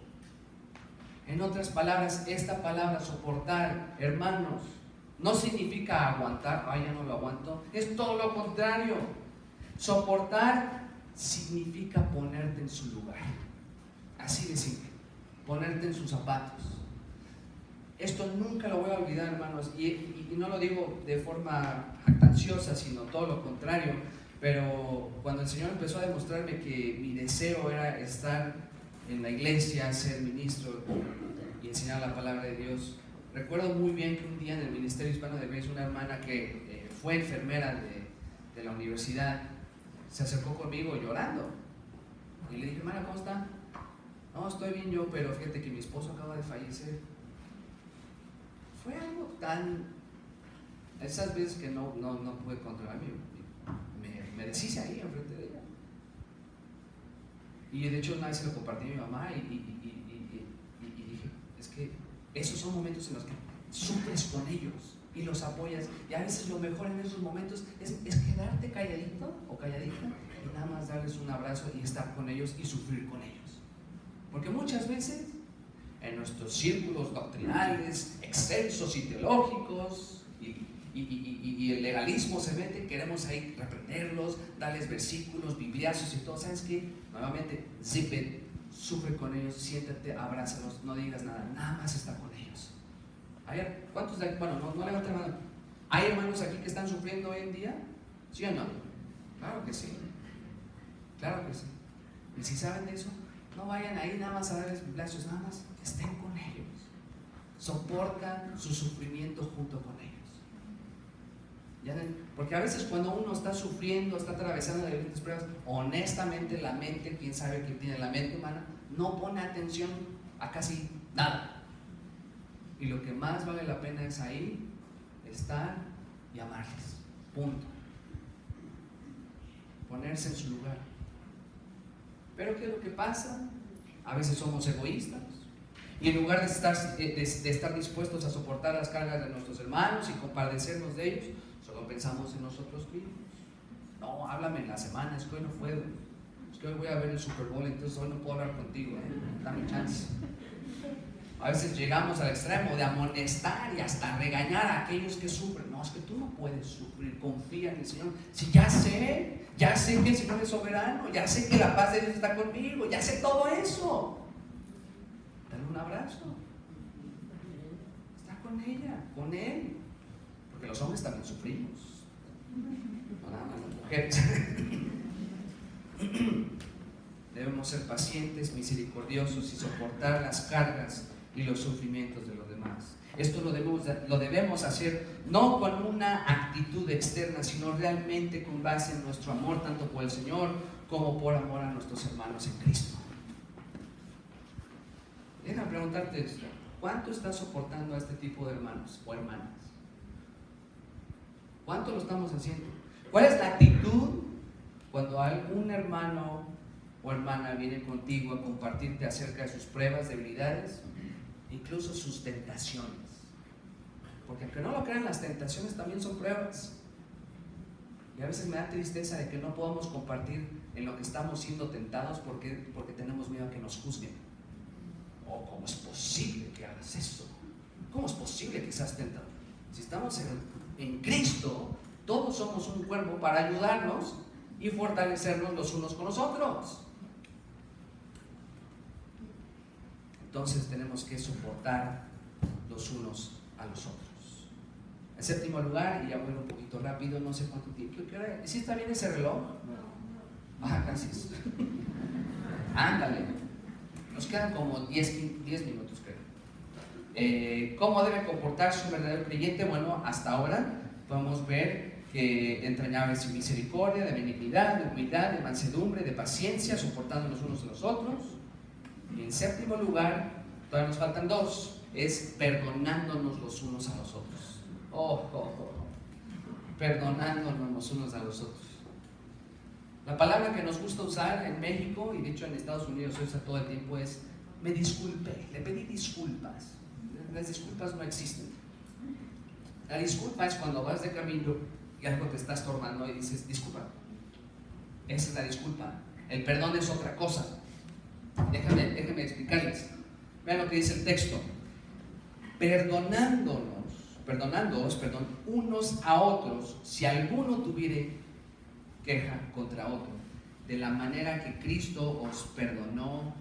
A: En otras palabras, esta palabra soportar, hermanos, no significa aguantar, ya no lo aguanto, es todo lo contrario. Soportar significa ponerte en su lugar. Así de simple, ponerte en sus zapatos. Esto nunca lo voy a olvidar, hermanos, y no lo digo de forma jactanciosa, sino todo lo contrario, pero cuando el Señor empezó a demostrarme que mi deseo era estar en la iglesia, ser ministro y enseñar la palabra de Dios, recuerdo muy bien que un día en el ministerio hispano de Grace, una hermana que fue enfermera de la universidad, se acercó conmigo llorando, y le dije, hermana, ¿cómo está? No, estoy bien yo, pero fíjate que mi esposo acaba de fallecer. Fue algo tan... Esas veces que no pude controlarme, me deshice ahí enfrente de ella. Y de hecho una vez se lo compartí a mi mamá y dije, es que esos son momentos en los que sufres con ellos y los apoyas. Y a veces lo mejor en esos momentos es quedarte calladito o calladita y nada más darles un abrazo y estar con ellos y sufrir con ellos. Porque muchas veces en nuestros círculos doctrinales, excelsos y teológicos, y y el legalismo se mete, queremos ahí reprenderlos, darles versículos, bibliazos y todo. ¿Sabes qué? Nuevamente, zip it, sufre con ellos, siéntate, abrázalos, no digas nada, nada más está con ellos. ¿Cuántos de aquí? Bueno, no levanten la mano. ¿Hay hermanos aquí que están sufriendo hoy en día? ¿Sí o no? Claro que sí. Claro que sí. Y si saben de eso, no vayan ahí nada más a darles bibliazos, nada más estén con ellos. Soportan su sufrimiento junto con ellos. ¿Ya ven? Porque a veces cuando uno está sufriendo, está atravesando diferentes pruebas, honestamente la mente, quién sabe qué tiene la mente humana, no pone atención a casi nada. Y lo que más vale la pena es ahí estar y amarles. Punto. Ponerse en su lugar. Pero ¿qué es lo que pasa? A veces somos egoístas y en lugar de estar dispuestos a soportar las cargas de nuestros hermanos y compadecernos de ellos, solo pensamos en nosotros mismos. No, háblame en la semana, es que hoy no puedo, es que hoy voy a ver el Super Bowl, entonces hoy no puedo hablar contigo, dame chance. A veces llegamos al extremo de amonestar y hasta regañar a aquellos que sufren. No, es que tú no puedes sufrir, confía en el Señor. Si ya sé que el Señor es soberano, ya sé que la paz de Dios está conmigo, ya sé todo eso. Dale un abrazo. Está con ella, con él. Porque los hombres también sufrimos. No nada más las mujeres. Debemos ser pacientes, misericordiosos y soportar las cargas y los sufrimientos de los demás. Esto lo debemos hacer no con una actitud externa, sino realmente con base en nuestro amor tanto por el Señor como por amor a nuestros hermanos en Cristo. Déjame preguntarte esto: ¿cuánto estás soportando a este tipo de hermanos o hermanas? ¿Cuánto lo estamos haciendo? ¿Cuál es la actitud cuando algún hermano o hermana viene contigo a compartirte acerca de sus pruebas, debilidades, incluso sus tentaciones? Porque aunque no lo crean, las tentaciones también son pruebas. Y a veces me da tristeza de que no podamos compartir en lo que estamos siendo tentados porque tenemos miedo a que nos juzguen. Oh, ¿cómo es posible que hagas eso? ¿Cómo es posible que seas tentado? Si estamos en Cristo, todos somos un cuerpo para ayudarnos y fortalecernos los unos con los otros. Entonces tenemos que soportar los unos a los otros. En séptimo lugar, y ya voy un poquito rápido, no sé cuánto tiempo. ¿Sí está bien ese reloj? Ah, casi es. Ándale. Nos quedan como 10 minutos, creo. ¿Cómo debe comportarse un verdadero creyente? Bueno, hasta ahora podemos ver que entrañable es misericordia, de benignidad, de humildad, de mansedumbre, de paciencia, soportando los unos a los otros. Y en séptimo lugar, todavía nos faltan dos, es perdonándonos los unos a los otros. Perdonándonos los unos a los otros. La palabra que nos gusta usar en México, y de hecho en Estados Unidos se usa todo el tiempo, es: me disculpé, le pedí disculpas. Las disculpas no existen. La disculpa es cuando vas de camino y algo te está estorbando y dices disculpa. Esa es la disculpa. El perdón es otra cosa. Déjame explicarles. Vean lo que dice el texto: perdonándoos, unos a otros, si alguno tuviere queja contra otro, de la manera que Cristo os perdonó,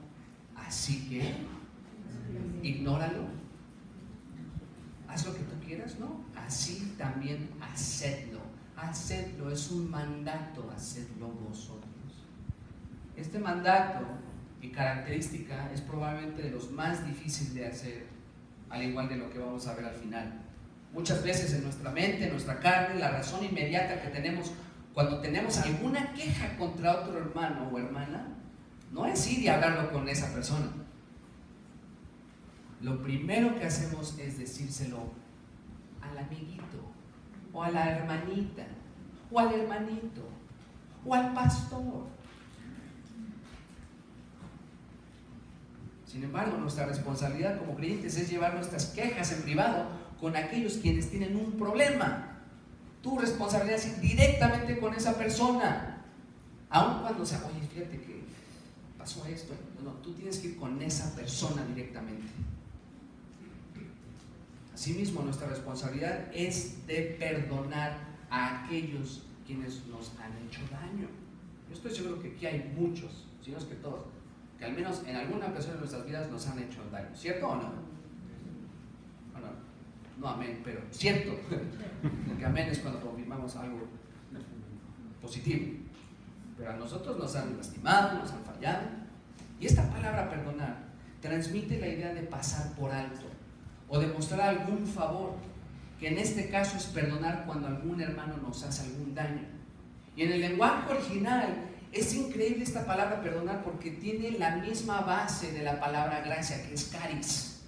A: así que ignóralo. Haz lo que tú quieras, ¿no? Así también hacedlo. Hacedlo, es un mandato, hacedlo vosotros. Este mandato y característica es probablemente de los más difíciles de hacer, al igual de lo que vamos a ver al final. Muchas veces en nuestra mente, en nuestra carne, la razón inmediata que tenemos cuando tenemos alguna queja contra otro hermano o hermana no es ir y hablarlo con esa persona. Lo primero que hacemos es decírselo al amiguito, o a la hermanita, o al hermanito, o al pastor. Sin embargo, nuestra responsabilidad como creyentes es llevar nuestras quejas en privado con aquellos quienes tienen un problema. Tu responsabilidad es ir directamente con esa persona, aun cuando sea: oye, fíjate que pasó esto. No, tú tienes que ir con esa persona directamente. Asimismo, nuestra responsabilidad es de perdonar a aquellos quienes nos han hecho daño. Yo estoy seguro que aquí hay muchos, si no es que todos, que al menos en alguna ocasión de nuestras vidas nos han hecho daño, ¿cierto o no? Bueno, no amén, pero cierto, porque amén es cuando confirmamos algo positivo, pero a nosotros nos han lastimado, nos han fallado, y esta palabra perdonar transmite la idea de pasar por alto o de mostrar algún favor, que en este caso es perdonar cuando algún hermano nos hace algún daño. Y en el lenguaje original es increíble esta palabra perdonar, porque tiene la misma base de la palabra gracia, que es caris.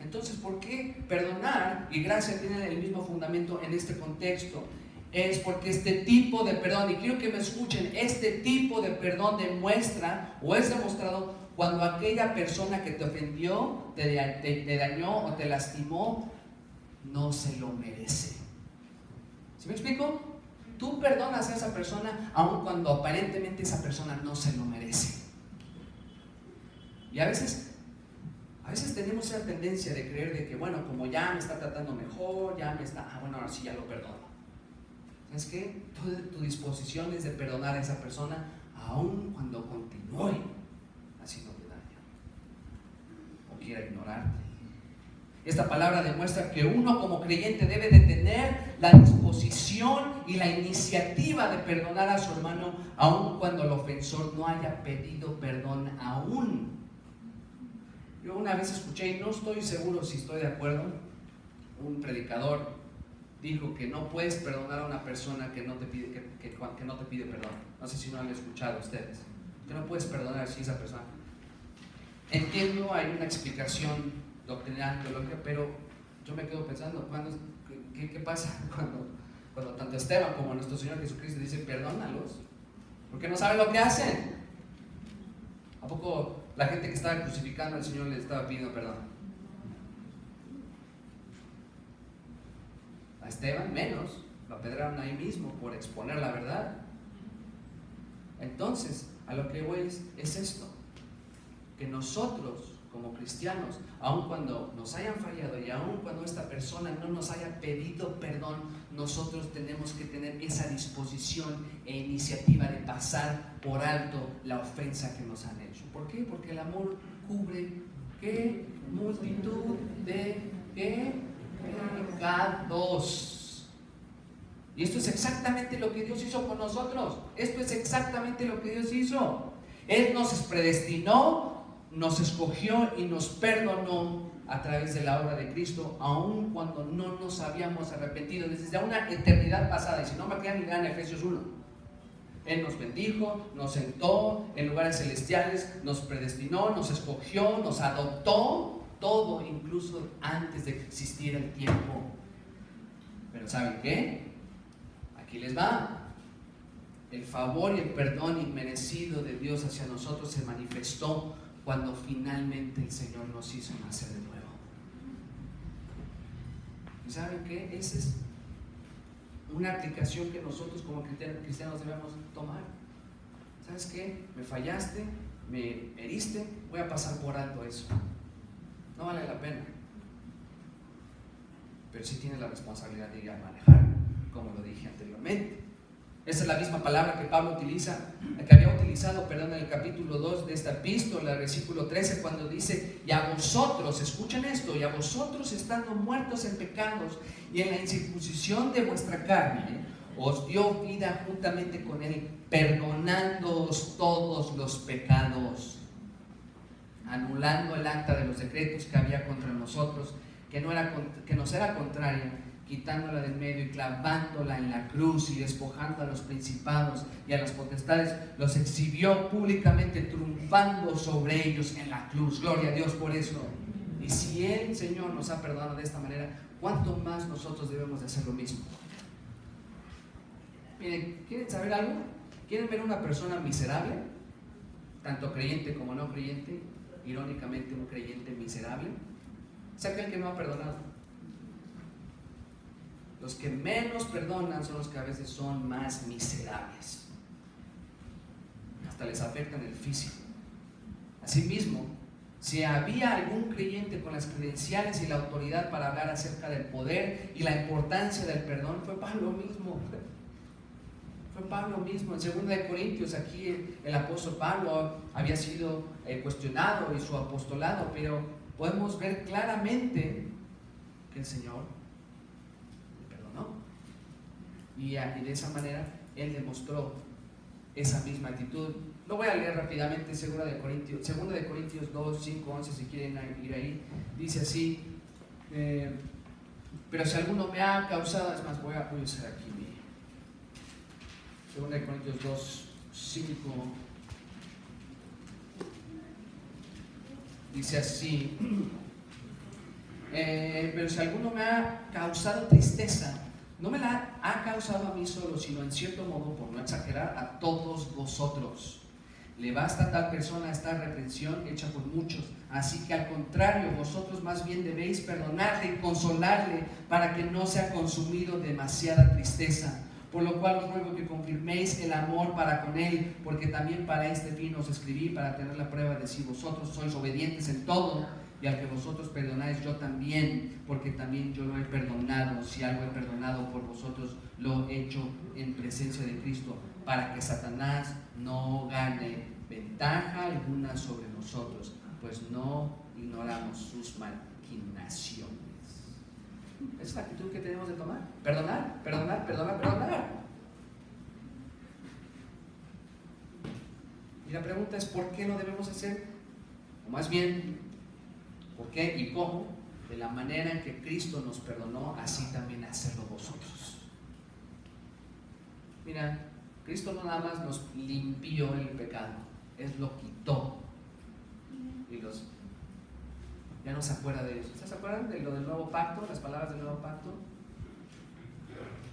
A: Entonces, ¿por qué perdonar y gracia tienen el mismo fundamento en este contexto? Es porque este tipo de perdón, y quiero que me escuchen, este tipo de perdón demuestra o es demostrado cuando aquella persona que te ofendió, te dañó o te lastimó, no se lo merece. ¿Sí me explico? Tú perdonas a esa persona aun cuando aparentemente esa persona no se lo merece. Y a veces tenemos esa tendencia de creer de que, bueno, como ya me está tratando mejor, ya me está, bueno, ahora sí ya lo perdono. ¿Sabes qué? Tu disposición es de perdonar a esa persona aun cuando continúe haciéndote daño o quiera ignorarte. Esta palabra demuestra que uno como creyente debe de tener la disposición y la iniciativa de perdonar a su hermano aun cuando el ofensor no haya pedido perdón aún. Yo una vez escuché, y no estoy seguro si estoy de acuerdo, un predicador dijo que no puedes perdonar a una persona que no te pide, que no te pide perdón. No sé si no han escuchado ustedes. Que no puedes perdonar si esa persona. Entiendo, hay una explicación doctrinal, teológica, pero yo me quedo pensando, ¿qué pasa cuando tanto Esteban como nuestro Señor Jesucristo dice perdónalos? Porque no saben lo que hacen. ¿A poco la gente que estaba crucificando al Señor le estaba pidiendo perdón? A Esteban menos, lo apedrearon ahí mismo por exponer la verdad. Entonces, a lo que voy es esto, que nosotros como cristianos, aun cuando nos hayan fallado y aun cuando esta persona no nos haya pedido perdón, nosotros tenemos que tener esa disposición e iniciativa de pasar por alto la ofensa que nos han hecho. ¿Por qué? Porque el amor cubre ¿qué? Multitud de pecados. Y esto es exactamente lo que Dios hizo con nosotros. Esto es exactamente lo que Dios hizo. Él nos predestinó, nos escogió y nos perdonó a través de la obra de Cristo, aun cuando no nos habíamos arrepentido desde una eternidad pasada. Y si no me quedan, lean Efesios 1. Él nos bendijo, nos sentó en lugares celestiales, nos predestinó, nos escogió, nos adoptó, todo incluso antes de que existiera el tiempo. Pero ¿saben qué? Aquí les va. El favor y el perdón inmerecido de Dios hacia nosotros se manifestó cuando finalmente el Señor nos hizo nacer de nuevo. ¿Y saben qué? Esa es una aplicación que nosotros como cristianos debemos tomar. ¿Sabes qué? Me fallaste, me heriste, voy a pasar por alto eso. No vale la pena. Pero sí tienes la responsabilidad de ir a manejar, como lo dije anteriormente. Esa es la misma palabra que Pablo utiliza, que había utilizado, en el capítulo 2 de esta epístola, el versículo 13, cuando dice: y a vosotros, escuchen esto, y a vosotros estando muertos en pecados y en la incircuncisión de vuestra carne, os dio vida juntamente con él, perdonándoos todos los pecados, anulando el acta de los decretos que había contra nosotros, que nos era contraria, quitándola del medio y clavándola en la cruz, y despojando a los principados y a las potestades, los exhibió públicamente, triunfando sobre ellos en la cruz. Gloria a Dios por eso. Y si el Señor nos ha perdonado de esta manera, ¿cuánto más nosotros debemos de hacer lo mismo? Miren, ¿quieren saber algo? ¿Quieren ver una persona miserable? Tanto creyente como no creyente. Irónicamente, un creyente miserable es aquel que no ha perdonado. Los que menos perdonan son los que a veces son más miserables. Hasta les afectan el físico. Asimismo, Si había algún creyente con las credenciales y la autoridad para hablar acerca del poder y la importancia del perdón, fue Pablo mismo. Fue Pablo mismo. En 2 de Corintios, aquí el apóstol Pablo había sido cuestionado y su apostolado, pero podemos ver claramente que el Señor le perdonó. Y de esa manera Él demostró esa misma actitud. Lo voy a leer rápidamente, 2 de Corintios 2, 5, 11, si quieren ir ahí. Dice así, pero si alguno me ha causado, es más, voy a usar aquí mi 2 de Corintios 2, 5. Dice así, pero si alguno me ha causado tristeza, no me la ha causado a mí solo, sino en cierto modo, por no exagerar, a todos vosotros. Le basta a tal persona esta reprensión hecha por muchos. Así que al contrario, vosotros más bien debéis perdonarle y consolarle para que no sea consumido demasiada tristeza. Por lo cual os ruego que confirméis el amor para con él, porque también para este fin os escribí, para tener la prueba de si vosotros sois obedientes en todo. Y al que vosotros perdonáis, yo también, porque también yo lo he perdonado. Si algo he perdonado por vosotros, lo he hecho en presencia de Cristo, para que Satanás no gane ventaja alguna sobre nosotros, pues no ignoramos sus maquinaciones. Esa es la actitud que tenemos de tomar. Perdonar, perdonar, perdonar, perdonar. Y la pregunta es, ¿por qué no debemos hacer? O más bien, ¿por qué y cómo? De la manera en que Cristo nos perdonó, así también hacerlo vosotros. Mira, Cristo no nada más nos limpió el pecado, Él lo quitó. Y ya no se acuerda de eso. ¿Ustedes se acuerdan de lo del nuevo pacto? Las palabras del nuevo pacto.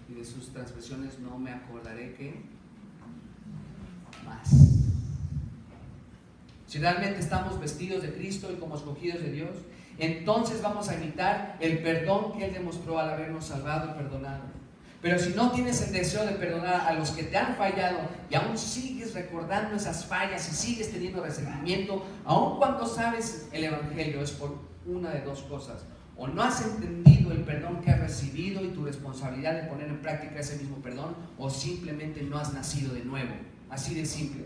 A: Y de sus transgresiones no me acordaré que más. Si realmente estamos vestidos de Cristo y como escogidos de Dios, entonces vamos a imitar el perdón que Él demostró al habernos salvado y perdonado. Pero si no tienes el deseo de perdonar a los que te han fallado y aún sigues recordando esas fallas y sigues teniendo resentimiento, aun cuando sabes el Evangelio, es por una de dos cosas: o no has entendido el perdón que has recibido y tu responsabilidad de poner en práctica ese mismo perdón, o simplemente no has nacido de nuevo. Así de simple.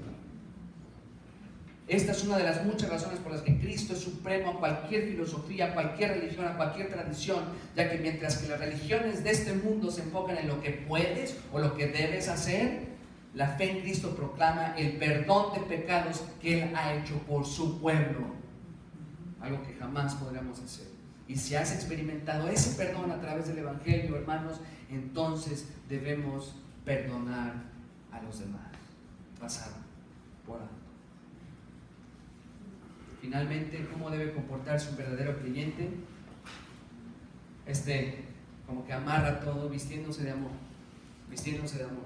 A: Esta es una de las muchas razones por las que Cristo es supremo a cualquier filosofía, a cualquier religión, a cualquier tradición, ya que mientras que las religiones de este mundo se enfocan en lo que puedes o lo que debes hacer, la fe en Cristo proclama el perdón de pecados que Él ha hecho por su pueblo, algo que jamás podríamos hacer. Y si has experimentado ese perdón a través del Evangelio, hermanos, entonces debemos perdonar a los demás. Pasar por alto. Finalmente, ¿cómo debe comportarse un verdadero creyente? Como que amarra todo, vistiéndose de amor. Vistiéndose de amor.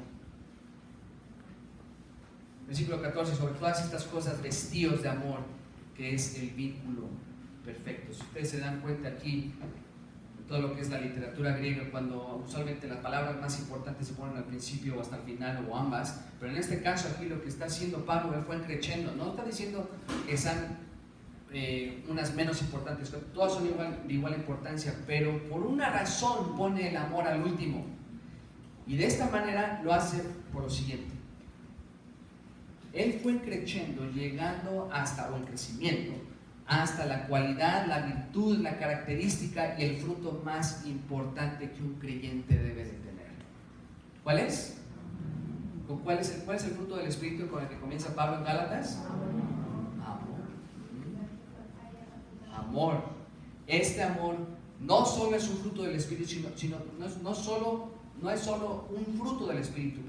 A: Versículo 14, sobre todas estas cosas, vestíos de amor, que es el vínculo perfecto. Si ustedes se dan cuenta aquí, de todo lo que es la literatura griega, cuando usualmente las palabras más importantes se ponen al principio o hasta el final, o ambas, pero en este caso aquí lo que está haciendo Pablo, él fue creciendo, no está diciendo que sean unas menos importantes, todas son de igual importancia, pero por una razón pone el amor al último, y de esta manera lo hace por lo siguiente: él fue creciendo, llegando hasta, o en crecimiento, hasta la cualidad, la virtud, la característica y el fruto más importante que un creyente debe de tener. ¿Cuál es? ¿Cuál es el fruto del Espíritu con el que comienza Pablo en Gálatas? Amor. Este amor no solo es un fruto del Espíritu, no es solo un fruto del Espíritu,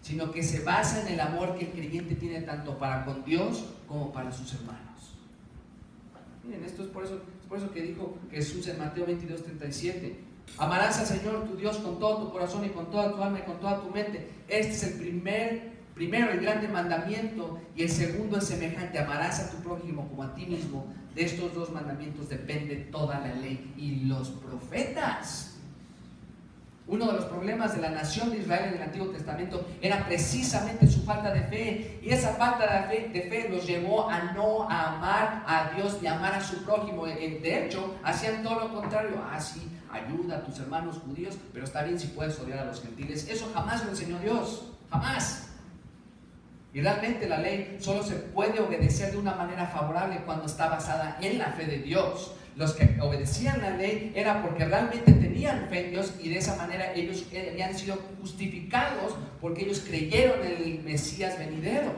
A: sino que se basa en el amor que el creyente tiene tanto para con Dios como para sus hermanos. Miren, esto es por eso que dijo Jesús en Mateo 22:37: amarás al Señor tu Dios con todo tu corazón y con toda tu alma y con toda tu mente. Este es el primero y grande mandamiento, y el segundo es semejante: amarás a tu prójimo como a ti mismo. De estos dos mandamientos depende toda la ley y los profetas. Uno de los problemas de la nación de Israel en el Antiguo Testamento era precisamente su falta de fe. Y esa falta de fe los llevó a no amar a Dios ni amar a su prójimo. De hecho, hacían todo lo contrario. Sí, ayuda a tus hermanos judíos, pero está bien si puedes odiar a los gentiles. Eso jamás lo enseñó Dios. Jamás. Y realmente la ley solo se puede obedecer de una manera favorable cuando está basada en la fe de Dios. Los que obedecían la ley era porque realmente tenían fe en Dios y de esa manera ellos habían sido justificados porque ellos creyeron en el Mesías venidero.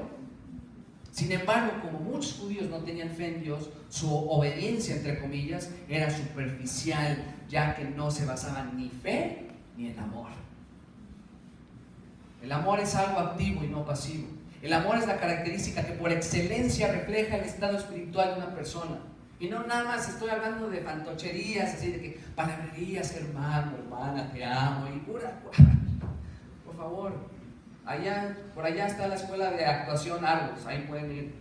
A: Sin embargo, como muchos judíos no tenían fe en Dios, su obediencia, entre comillas, era superficial, ya que no se basaba ni fe ni en amor. El amor es algo activo y no pasivo. El amor es la característica que por excelencia refleja el estado espiritual de una persona. Y no nada más estoy hablando de fantocherías, así de que palabrerías, hermano, hermana, te amo, y pura. Por favor, por allá está la escuela de actuación Argos, ahí pueden ir.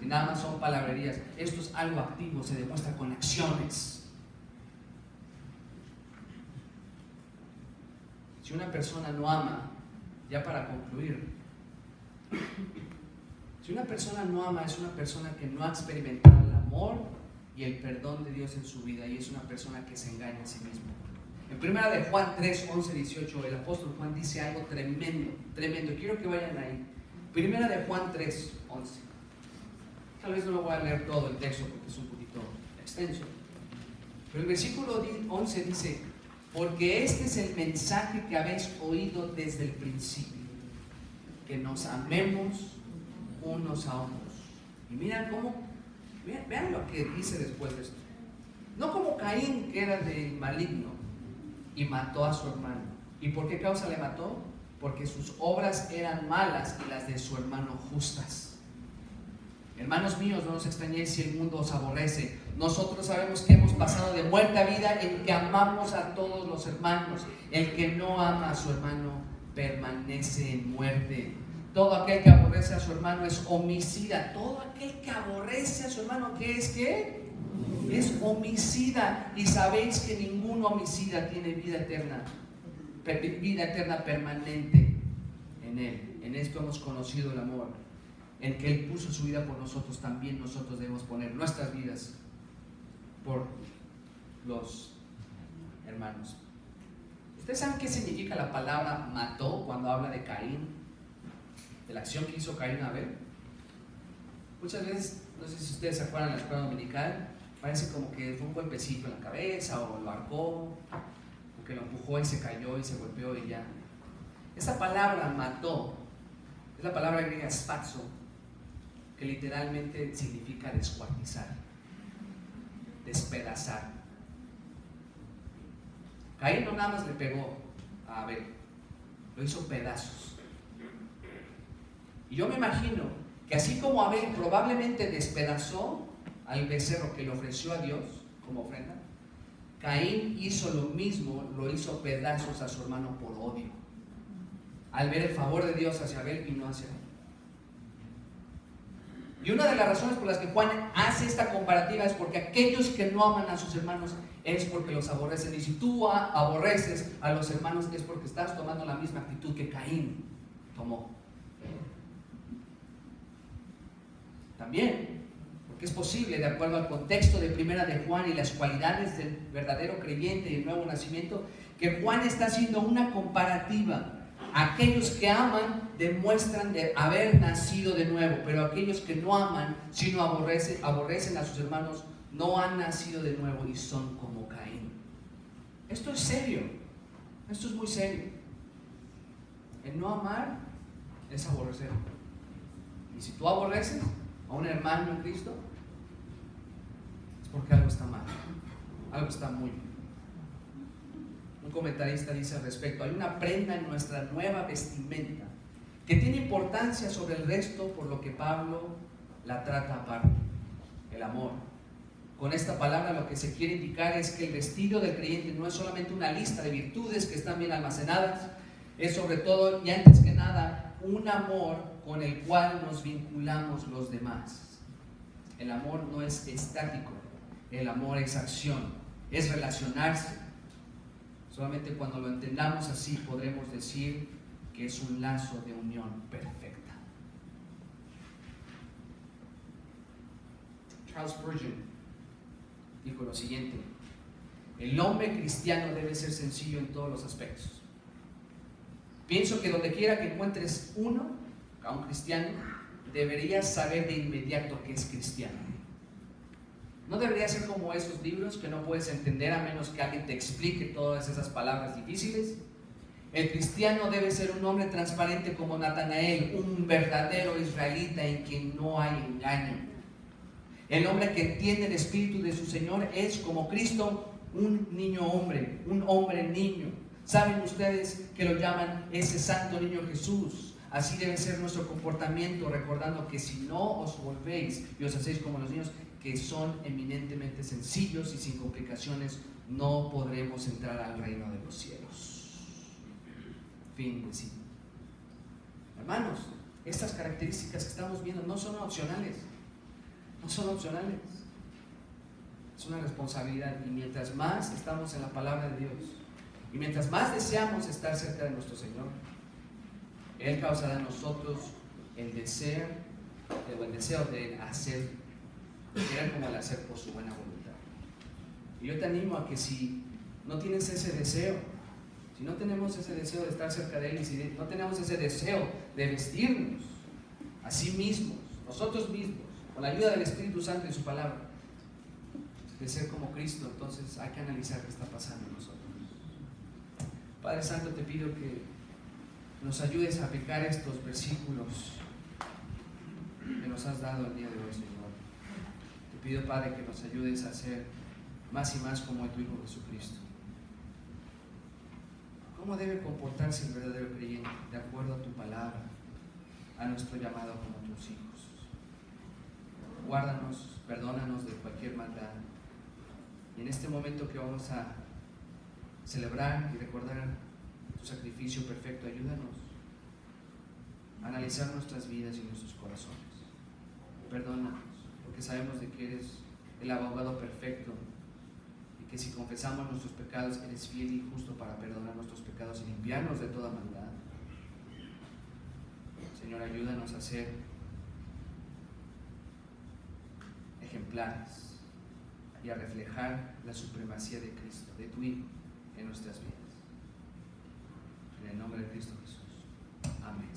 A: Si nada más son palabrerías, esto es algo activo, se demuestra con acciones. Si una persona no ama, ya para concluir, si una persona no ama, es una persona que no ha experimentado el amor y el perdón de Dios en su vida, y es una persona que se engaña a sí mismo. En 1 de Juan 3, 11, 18, el apóstol Juan dice algo tremendo, tremendo. Quiero que vayan ahí. 1 de Juan 3, 11. Tal vez no lo voy a leer todo el texto porque es un poquito extenso. Pero el versículo 11 dice: porque este es el mensaje que habéis oído desde el principio, que nos amemos unos a otros. Y miren cómo, vean lo que dice después de esto. No como Caín, que era del maligno y mató a su hermano. ¿Y por qué causa le mató? Porque sus obras eran malas y las de su hermano justas. Hermanos míos, no os extrañéis si el mundo os aborrece. Nosotros sabemos que hemos pasado de muerte a vida en que amamos a todos los hermanos. El que no ama a su hermano permanece en muerte. Todo aquel que aborrece a su hermano es homicida. Todo aquel que aborrece a su hermano, ¿qué es? ¿Qué? Es homicida. Y sabéis que ningún homicida tiene vida eterna permanente en él. En esto hemos conocido el amor, en que Él puso su vida por nosotros. También nosotros debemos poner nuestras vidas por los hermanos. ¿Ustedes saben qué significa la palabra mató cuando habla de Caín? De la acción que hizo Caín a Abel. Muchas veces, no sé si ustedes se acuerdan de la escuela dominical, parece como que fue un golpecito en la cabeza, o lo arcó, o que lo empujó y se cayó y se golpeó y ya. Esa palabra mató es la palabra griega spazo, que literalmente significa descuartizar, despedazar. Caín no nada más le pegó a Abel, lo hizo pedazos. Y yo me imagino que así como Abel probablemente despedazó al becerro que le ofreció a Dios como ofrenda, Caín hizo lo mismo, lo hizo pedazos a su hermano por odio, al ver el favor de Dios hacia Abel y no hacia él. Y una de las razones por las que Juan hace esta comparativa es porque aquellos que no aman a sus hermanos es porque los aborrecen. Y si tú aborreces a los hermanos es porque estás tomando la misma actitud que Caín tomó. También, porque es posible, de acuerdo al contexto de 1 de Juan y las cualidades del verdadero creyente y el nuevo nacimiento, que Juan está haciendo una comparativa. Aquellos que aman demuestran de haber nacido de nuevo, pero aquellos que no aman, sino aborrecen a sus hermanos, no han nacido de nuevo y son como Caín. Esto es serio, esto es muy serio. El no amar es aborrecer. Y si tú aborreces a un hermano en Cristo, es porque algo está mal, algo está muy mal. Un comentarista dice al respecto: hay una prenda en nuestra nueva vestimenta que tiene importancia sobre el resto, por lo que Pablo la trata aparte: el amor. Con esta palabra lo que se quiere indicar es que el vestido del creyente no es solamente una lista de virtudes que están bien almacenadas, es sobre todo y antes que nada un amor con el cual nos vinculamos los demás. El amor no es estático, el amor es acción, es relacionarse. Solamente cuando lo entendamos así podremos decir que es un lazo de unión perfecta. Charles Spurgeon dijo lo siguiente: el hombre cristiano debe ser sencillo en todos los aspectos. Pienso que donde quiera que encuentres a un cristiano, deberías saber de inmediato que es cristiano. No debería ser como esos libros que no puedes entender a menos que alguien te explique todas esas palabras difíciles. El cristiano debe ser un hombre transparente como Natanael, un verdadero israelita en quien no hay engaño. El hombre que entiende el espíritu de su Señor es como Cristo, un niño hombre, un hombre niño. ¿Saben ustedes que lo llaman ese santo niño Jesús? Así debe ser nuestro comportamiento, recordando que si no os volvéis y os hacéis como los niños, que son eminentemente sencillos y sin complicaciones, no podremos entrar al reino de los cielos. Fin de cita. Hermanos, estas características que estamos viendo no son opcionales. No son opcionales. Es una responsabilidad, y mientras más estamos en la palabra de Dios y mientras más deseamos estar cerca de nuestro Señor, Él causará en nosotros el deseo de hacer, querer como el hacer por su buena voluntad. Y yo te animo a que si no tienes ese deseo, si no tenemos ese deseo de estar cerca de Él, y si no tenemos ese deseo de vestirnos a sí mismos, nosotros mismos, con la ayuda del Espíritu Santo y su palabra, de ser como Cristo, entonces hay que analizar qué está pasando en nosotros. Padre Santo, te pido que nos ayudes a aplicar estos versículos que nos has dado el día de hoy, Señor. Te pido, Padre, que nos ayudes a ser más y más como tu Hijo Jesucristo. ¿Cómo debe comportarse el verdadero creyente de acuerdo a tu palabra, a nuestro llamado como tus hijos? Guárdanos, perdónanos de cualquier maldad. Y en este momento que vamos a celebrar y recordar tu sacrificio perfecto, ayúdanos a analizar nuestras vidas y nuestros corazones. Perdónanos, porque sabemos de que eres el abogado perfecto y que si confesamos nuestros pecados, eres fiel y justo para perdonar nuestros pecados y limpiarnos de toda maldad. Señor, ayúdanos a ser ejemplares y a reflejar la supremacía de Cristo, de tu Hijo, en nuestras vidas. En el nombre de Cristo Jesús. Amén.